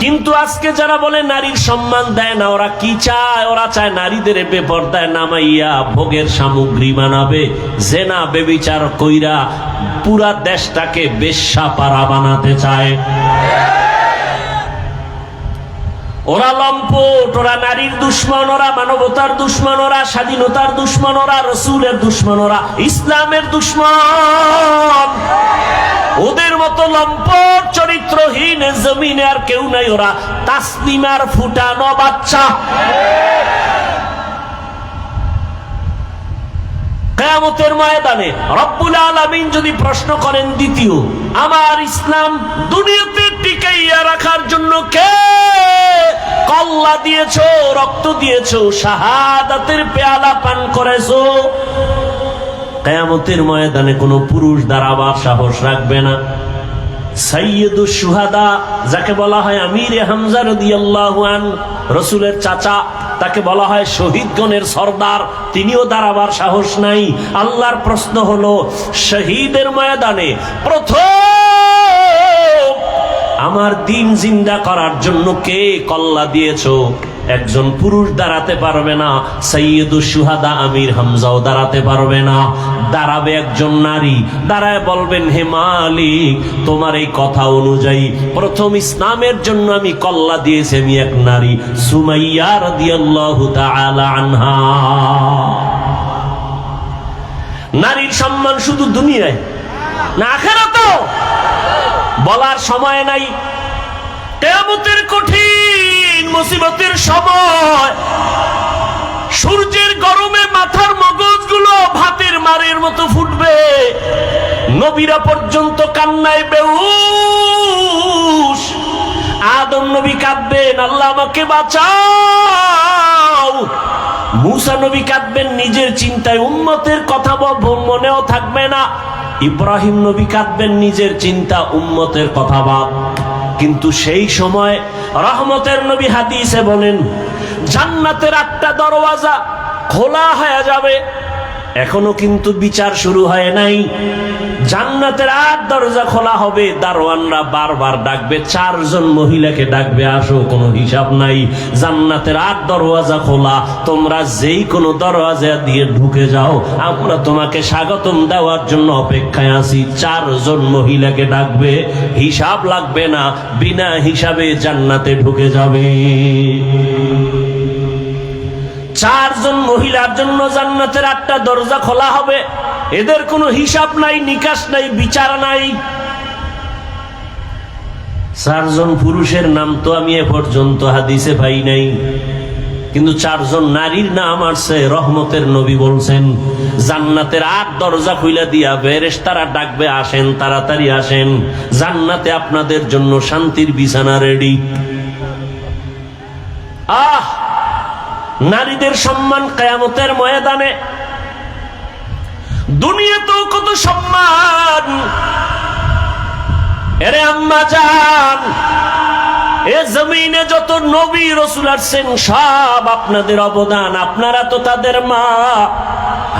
কিন্তু আজকে যারা বলে নারীর সম্মান দেয় না, ওরা কি চায়? ওরা চায় নারীদের বেপরদায় নামাইয়া ভোগের সামগ্রী বানাবে, জেনা বেবিচার কইরা পুরা দেশটাকে বেশ্যাপাড়া বানাতে চায়। ওরা লম্পট, ওরা নারীর দুশ্মন, ওরা মানবতার দুশ্মন, ওরা স্বাধীনতার দুশ্মন, ওরা রসুলের দুশ্মন, ওরা ইসলামের দুশ্মন। ওদের মতো লম্পট চরিত্রহীন জমিনে আর কেউ নাই। ওরা তাসলিমার ফুটানো বাচ্চা। কিয়ামতের ময়দানে রব্বুল আলামিন যদি প্রশ্ন করেন, দ্বিতীয় আমার ইসলাম দুনিয়াতে টিকাইয়া রাখার জন্য কে কল্লা দিয়েছো, রক্ত দিয়েছো, শাহাদাতের পেয়ালা পান করেছো, কিয়ামতের ময়দানে কোনো পুরুষ দাঁড়াবার সাহস রাখবে না। সাইয়্যিদুশ শুহাদা, যাকে বলা হয় আমিরে হামজা রাদিয়াল্লাহু আনহু, রাসূলের চাচা, তাকে বলা হয় শহীদগণের সরদার, তিনিও দাঁড়াবার সাহস নাই। আল্লাহর প্রশ্ন হলো, শহীদের ময়দানে প্রথম আমার দিন জিন্দা করার জন্য কে কল্লা দিয়েছো? একজন পুরুষ দাঁড়াতে পারবে না, সাইয়্যিদুশ শুহাদা আমির হামজাও দাঁড়াতে পারবে না। দাঁড়াবে একজন নারী, দাঁড়ায় বলবেন, হে মালিক, তোমার এই কথা অনুযায়ী প্রথম ইসলামের জন্য আমি কল্লা দিয়েছি আমি এক নারী, সুমাইয়া রাদিয়াল্লাহু তাআলা আনহা। নারীর সম্মান শুধু দুনিয়ায় না আখিরাতেও বলার সময় নাই। কিয়ামতের কঠিন মুসিবতের সময় সূর্যের গরমে মাথার মগজগুলো ভাতের মারের মতো ফুটবে, নবীরা পর্যন্ত কান্নায় বেহুশ। আদম নবী কাঁদবেন, আল্লাহ আমাকে বাঁচাও। মুসা নবী কাঁদবেন নিজের চিন্তায়, উম্মতের কথা মনেও থাকবে না। ইব্রাহিম নবী কাঁদবেন নিজের চিন্তা, উম্মতের কথা বাদ। কিন্তু সেই সময় রহমতের নবী হাদিসে বলেন, জান্নাতের 8টা দরওয়াজা খোলা হয়ে যাবে। এখনো কিন্তু বিচার শুরু হয় নাই। জান্নাতের 8 দরজা খোলা হবে, দারোয়ানরা বারবার ডাকবে, 4 জন মহিলাকে ডাকবে, আসো, কোনো হিসাব নাই। জান্নাতের 8 দরওয়াজা খোলা, তোমরা যেই কোনো দরওয়াজা দিয়ে ঢুকে যাও, আমরা তোমাকে স্বাগতম দেওয়ার জন্য অপেক্ষায় আছি। 4 জন মহিলাকে ডাকবে, হিসাব লাগবে না, বিনা হিসাবে জান্নাতে ঢুকে যাবে। 4 জন মহিলার জন্য জান্নাতের 8টা দরজা খোলা হবে। এদের কোনো হিসাব নাই, নিকাশ নাই, বিচার নাই। 4 জন পুরুষের নাম তো আমি এ পর্যন্ত হাদিসে পাই নাই, কিন্তু 4 জন নারীর নাম আসছে। রহমতের নবী বলছেন, জান্নাতের 8 দরজা খুলে দিয়া ফেরেশতারা ডাকবে, আসেন, তাড়াতাড়ি আসেন, জান্নাতে আপনাদের জন্য শান্তির বিছানা রেডি। আহ, নারীদের সম্মান কিয়ামতের ময়দানে। দুনিয়াতেও কত সম্মান। এরে আম্মা জান, এ জমিনে যত নবী রাসূল আসছেন সব আপনাদের অবদান। আপনারা তো তাদের মা,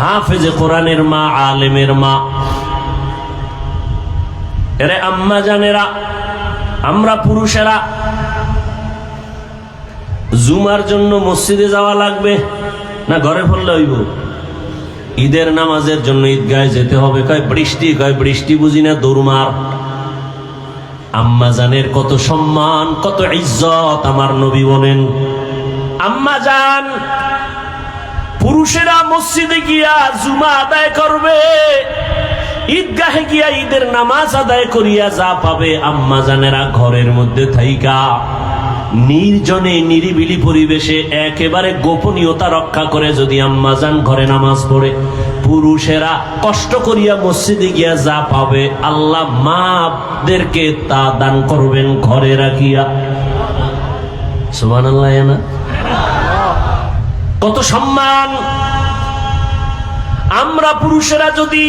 হাফেজে কোরআনের মা, আলেমের মা। এরে আম্মা জানেরা, আমরা পুরুষেরা জুমার জন্য মসজিদে যাওয়া লাগবে না ঘরে পড়লে হইব? ঈদের নামাজের জন্য ঈদগাহে যেতে হবে। কয় বৃষ্টি বুঝি না, দৌড়মার। আম্মা জানের কত সম্মান, কত ইজ্জত। আমার নবী বলেন, আম্মা জান পুরুষেরা মসজিদে গিয়া জুমা আদায় করবে, ঈদগাহে গিয়া ঈদের নামাজ আদায় করিয়া যা পাবে, আম্মা জানেরা ঘরের মধ্যে থাইকা নির্জনে নিরিবিলি পরিবেশে একেবারে গোপনীয়তা রক্ষা করে যদি আম্মা জান ঘরে নামাজ পড়ে, পুরুষেরা কষ্ট করিয়া মসজিদে গিয়া যা পাবে আল্লাহ মাদেরকে তা দান করবেন ঘরে রাখিয়া। সুবহানাল্লাহ। না কত সম্মান! আমরা পুরুষেরা যদি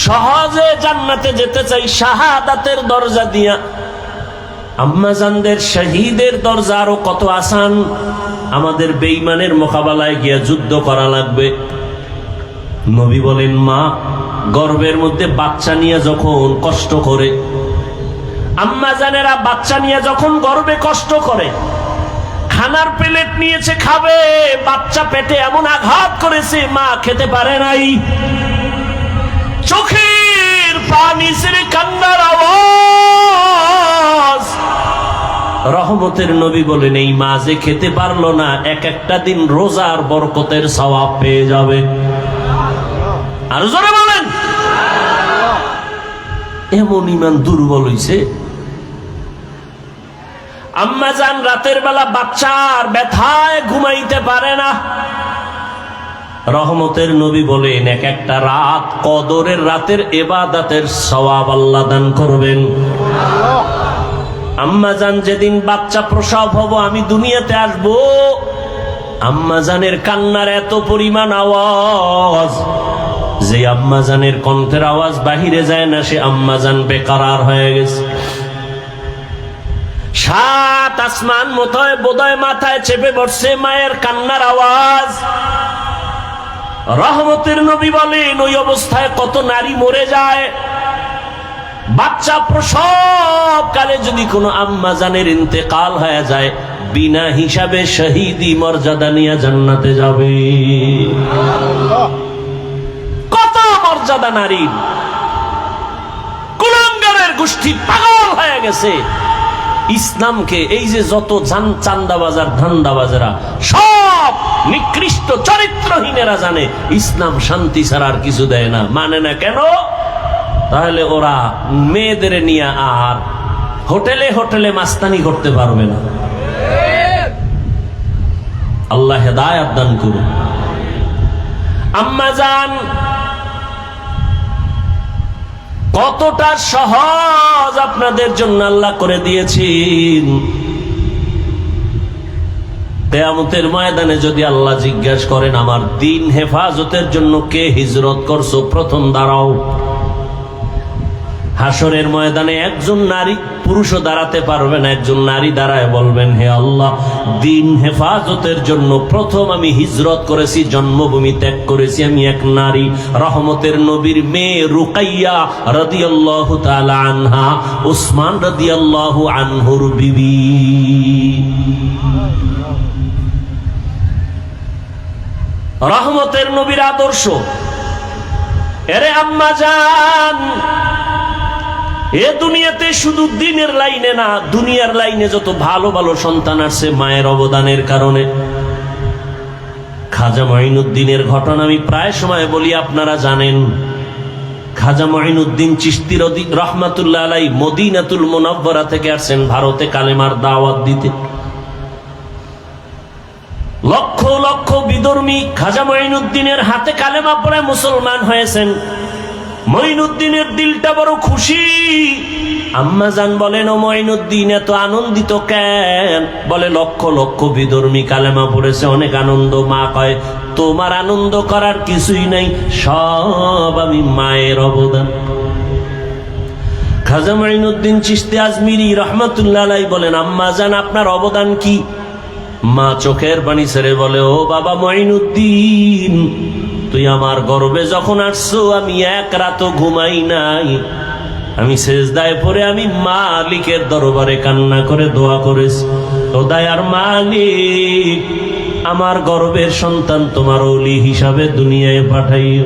সহজে জান্নাতে যেতে চাই শাহাদাতের দরজা দিয়া, আম্মাজানদের শহীদের দরজা আরো কত আসান। আমাদের বেঈমানের মোকাবেলায় গিয়া যুদ্ধ করা লাগবে। নবী বলেন, মা গর্ভের মধ্যে বাচ্চা নিয়ে যখন কষ্ট করে, আম্মাজানেরা বাচ্চা নিয়ে যখন গর্ভে কষ্ট করে, খানার প্লেট নিয়েছে খাবে, বাচ্চা পেটে এমন আঘাত করেছে মা খেতে পারে নাই, চোখের পানি ছেড়ে কান্নার আওয়াজ। রহমতের নবী বলেন, এই মা যে খেতে পারলো না, এক একটা দিন রোজার বরকতের সওয়াব পেয়ে যাবে। আর জোরে বলেন, এমন ঈমান দুর্বল হইছে। আম্মাজান রাতের বেলা বাচ্চার ব্যথায় ঘুমাইতে পারে না। রহমতের নবী বলেন, এক একটা রাত কদরের রাতের ইবাদতের সওয়াব আল্লাহ দান করবেন। আম্মাজান যেদিন বাচ্চা প্রসব হব, আমি দুনিয়াতে আসব, আম্মাজানের কান্নার এত পরিমাণ আওয়াজ যে আম্মাজানের কণ্ঠের আওয়াজ বাহিরে যায় না, সে আম্মাজান বেকারার হয়ে গেছে। সাত আসমান মতোয় বোধহয় মাথায় চেপে বসছে মায়ের কান্নার আওয়াজ। রহমতের নবী বলেন, ওই অবস্থায় কত নারী মরে যায়। বাচ্চা প্রসব কালে যদি কোনো আম্মাজানের ইন্তেকাল হয়ে যায়, বিনা হিসাবে শহীদি মর্যাদা নিয়ে জান্নাতে যাবে। কত মর্যাদা নারীর! কুলাঙ্গারের গোষ্ঠী পাগল হয়ে গেছে ইসলামকে। এই যে যত চান্দাবাজার ধান্দাবাজারা সব নিকৃষ্ট চরিত্রহীনেরা জানে ইসলাম শান্তি ছাড়া আর কিছু দেয় না, মানে না কেন? তাহলে ওরা মেয়েদের নিয়ে আর হোটেলে হোটেলে মাস্তানি করতে পারবে না। আল্লাহ হেদায়েত দান করুন। আম্মাজান কতটা সহজ আপনাদের জন্য আল্লাহ করে দিয়েছেন। কিয়ামতের ময়দানে যদি আল্লাহ জিজ্ঞাসা করেন, আমার দিন হেফাজতের জন্য কে হিজরত করছো, প্রথম দাঁড়াও। হাসরের ময়দানে একজন নারী পুরুষও দাঁড়াতে পারবে না, একজন নারী দাঁড়ায় বলবেন, হে আল্লাহ, দিন হেফাজতের জন্য প্রথম আমি হিজরত করেছি, জন্মভূমি ত্যাগ করেছি, আমি এক নারী। রহমতের নবীর মেয়ে রুকাইয়া রাদিয়াল্লাহু তাআলা আনহা, উসমান রাদিয়াল্লাহু আনহুর বিবি। রহমতের নবীর আদর্শ। এরে আম্মাজান, এ দুনিয়াতে শুধু দিনের লাইনে না, দুনিয়ার লাইনে যত ভালো ভালো সন্তান আসছে মায়ের অবদানের কারণে। খাজা মঈনুদ্দিনের ঘটনা আমি প্রায় সময় বলি, আপনারা জানেন। খাজা মঈনুদ্দিন চিশতি রহমাতুল্লাহ আলাইহি মদিনাতুল মুনাওয়ারা থেকে আসছেন ভারতে কালেমার দাওয়াত দিতে। লক্ষ লক্ষ বিধর্মী খাজা মঈনুদ্দিনের হাতে কালেমা পড়ে মুসলমান হয়েছেন। মঈনুদ্দিনের দিলটা বড় খুশি। আম্মাজান বলেন, ও মঈনুদ্দিন এত আনন্দিত কেন? বলে, লক্ষ লক্ষ বিধর্মী কালেমা পড়েছে, অনেক আনন্দ। মা কয়, তোমার আনন্দ করার কিছুই নাই, সব আমি মায়ের অবদান। খাজা মঈনুদ্দিন চিশতি আজমিরি রহমাতুল্লাহ আলাইহি বলেন, আম্মাজান আপনার অবদান কি? মা চোখের পানি ছেড়ে বলে, ও বাবা মঈনুদ্দিন, তুই আমার গর্ভে যখন আসছো আমি এক রাতও ঘুমাই নাই। আমি সেজদায় পড়ে আমি মালিকের দরবারে কান্না করে দোয়া করেছি, ও দয়ার মালিক, আমার গর্ভের সন্তান তোমার ওলি হিসাবে দুনিয়ায় পাঠাইও।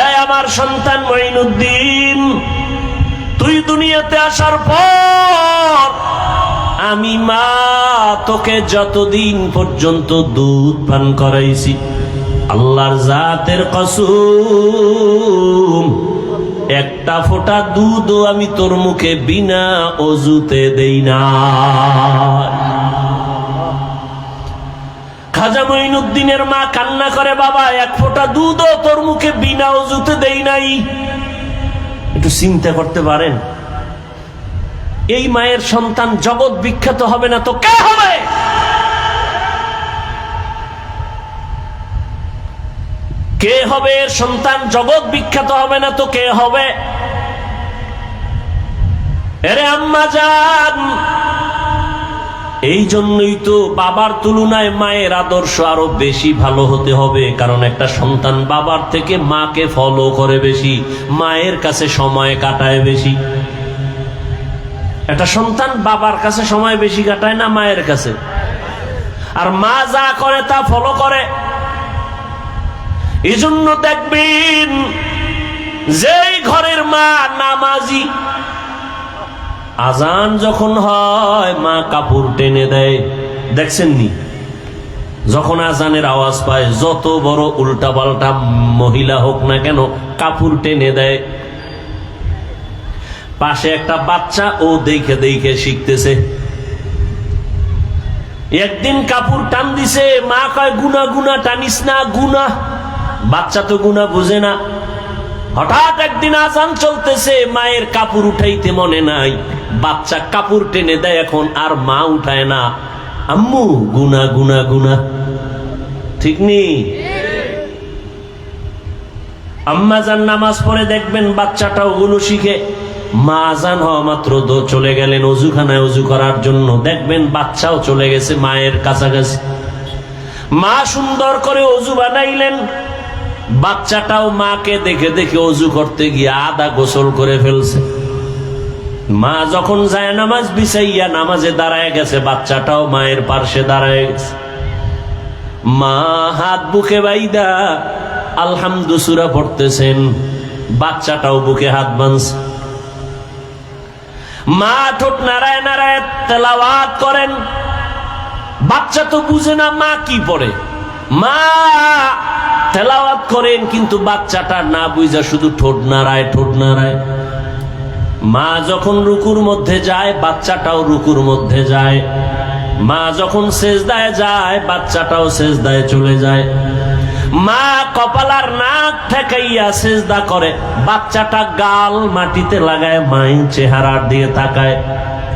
এই আমার সন্তান মঈনুদ্দিন, তুই দুনিয়াতে আসার পর আমি মা তোকে যতদিন পর্যন্ত দুধ পান করাইছি, আল্লাহর জাতের কসম, একটা ফোঁটা দুধও আমি তোর মুখে বিনা অজুতে দেই না। খাজা মঈনুদ্দিনের মা কান্না করে, বাবা এক ফোঁটা দুধও তোর মুখে বিনা অজুতে দেই নাই। একটু চিন্তা করতে পারেন, এই মায়ের সন্তান জগৎ বিখ্যাত হবে না তো কে হবে? কে হবে এর সন্তান? জগৎ বিখ্যাত হবে না তো কে হবে? এরে আম্মা জান, এই জন্যই তো বাবার তুলনায় মায়ের আদর্শ আরো বেশি ভালো হতে হবে। কারণ একটা সন্তান বাবার থেকে মাকে ফলো করে বেশি, মায়ের কাছে সময় কাটায় বেশি। একটা সন্তান বাবার কাছে সময় বেশি কাটায় না মায়ের কাছে? আর মা যা করে তা ফলো করে। এই জন্য দেখবেন যেই ঘরের মা নামাজি, আজান যখন হয় মা কাপড় টেনে দেয়। দেখছেন নি? যখন আজানের আওয়াজ পায়, যত বড় উল্টা পাল্টা মহিলা হোক না কেন, কাপড় টেনে দেয়। পাশে একটা বাচ্চা, ও দেখে দেখে শিখতেছে। একদিন কাপড় টান দিছে, মা কয় গুনা গুনা টানিস না, গুনা। বাচ্চা তো গুনা বুঝে না। হঠাৎ একদিন আজান চলতেছে, মায়ের কাপড় উঠাইতে মনে নাই, বাচ্চা কাপড় টেনে দেয়, এখন আর মা উঠায় না। আম্মু গুনা গুনা গুনা, ঠিক নেই? আম্মা জান নামাজ পড়ে, দেখবেন বাচ্চাটাও গুলো শিখে। মা আজান হওয়া মাত্র চলে গেলেন অজুখানায় অজু করার জন্য, দেখবেন বাচ্চাও চলে গেছে মায়ের কাছাকাছি। মা সুন্দর করে অজু বানাইলেন, বাচ্চাটাও মাকে দেখে দেখে অজু করতে গিয়ে আধা গোসল করে ফেলছে। মা যখন যায় নামাজ বিছাইয়া নামাজে দাঁড়ায় গেছে, বাচ্চাটাও মায়ের পার্শ্বে দাঁড়ায় গেছে। মা হাত বুকে বাইদা আলহামদু সূরা পড়তেছেন, বাচ্চাটাও বুকে হাত বাঁধছে। মা ঠোঁট নাড়ায় নাড়ায় তেলাওয়াত করেন। বাচ্চা তো বুঝে না মা কি পড়ে, মা তেলাওয়াত করেন, কিন্তু বাচ্চাটা না বুঝা শুধু ঠোঁট নাড়ায় ঠোঁট নাড়ায়। মা যখন রুকুর মধ্যে যায়, বাচ্চাটাও রুকুর মধ্যে যায়। মা যখন সেজদায় যায়, বাচ্চাটাও সেজদায় চলে যায়। মা কপালার নাক ঠেকাইয়া সেজদা করে, বাচ্চাটা গাল মাটিতে লাগায় মায়ের চেহারার দিয়ে তাকায়।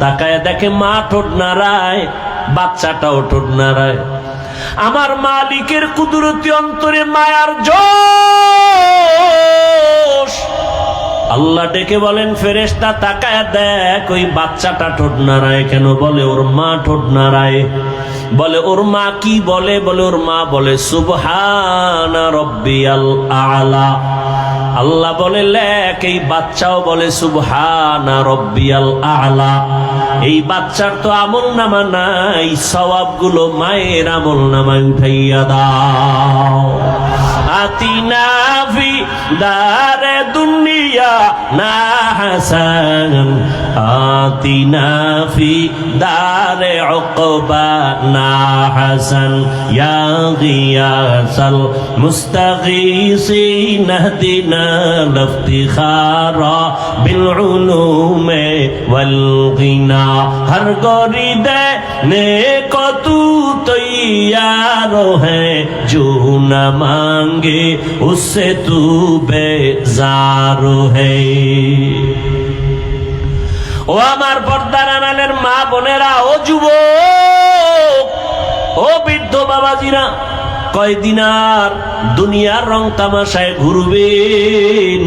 তাকায় দেখে মা ঠোঁট নাড়ায়, বাচ্চাটাও ঠোঁট নাড়ায়। আমার মালিকের কুদরতি অন্তরে মায়ার জোশ। আল্লাহ ডেকে বলেন, ফেরেশতা তাকায় দেখ ওই বাচ্চাটা ঠোঁট নাড়ায় কেন? বলে ওর মা ঠোঁট নাড়ায়। বলে ওর মা কি বলে? বলে ওর মা বলে সুবহানা রব্বিয়াল আলা। আল্লাহ বলে লেখ, এই বাচ্চাও বলে সুবহানা রব্বিয়াল আলা। এই বাচ্চার তো আমল নামা নাই, সওয়াবগুলো মায়ের আমল নামায় উঠাইয়া দাও। আতিনা ফি দারে দুনিয়া না হাসান, আতিনা ফি দারে উকবা না হাসান, ইয়া গিয়াসাল মুস্তাগীসিন ইহদিনা লিফতিখারা বিল উলুমে ওয়াল গিনা। हर गोरी देने को तू तैयार है, जो न मांगे उससे तू बेजार है। ও আমার পর্দার আড়ালের মা বোনেরা, ও যুবক, ও বৃদ্ধ বাবাজিরা, কয়দিন আর দুনিয়ার রং তামাশায় ঘুরবেন?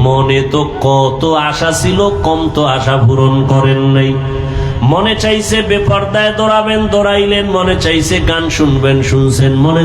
মনে তো কত আশা ছিল, কম তো আশা পূরণ করেন নাই। মনে চাইছে বেপর্দায় দৌড়াবেন, দৌড়াইলেন। মনে চাইছে গান শুনবেন, শুনছেন। মনে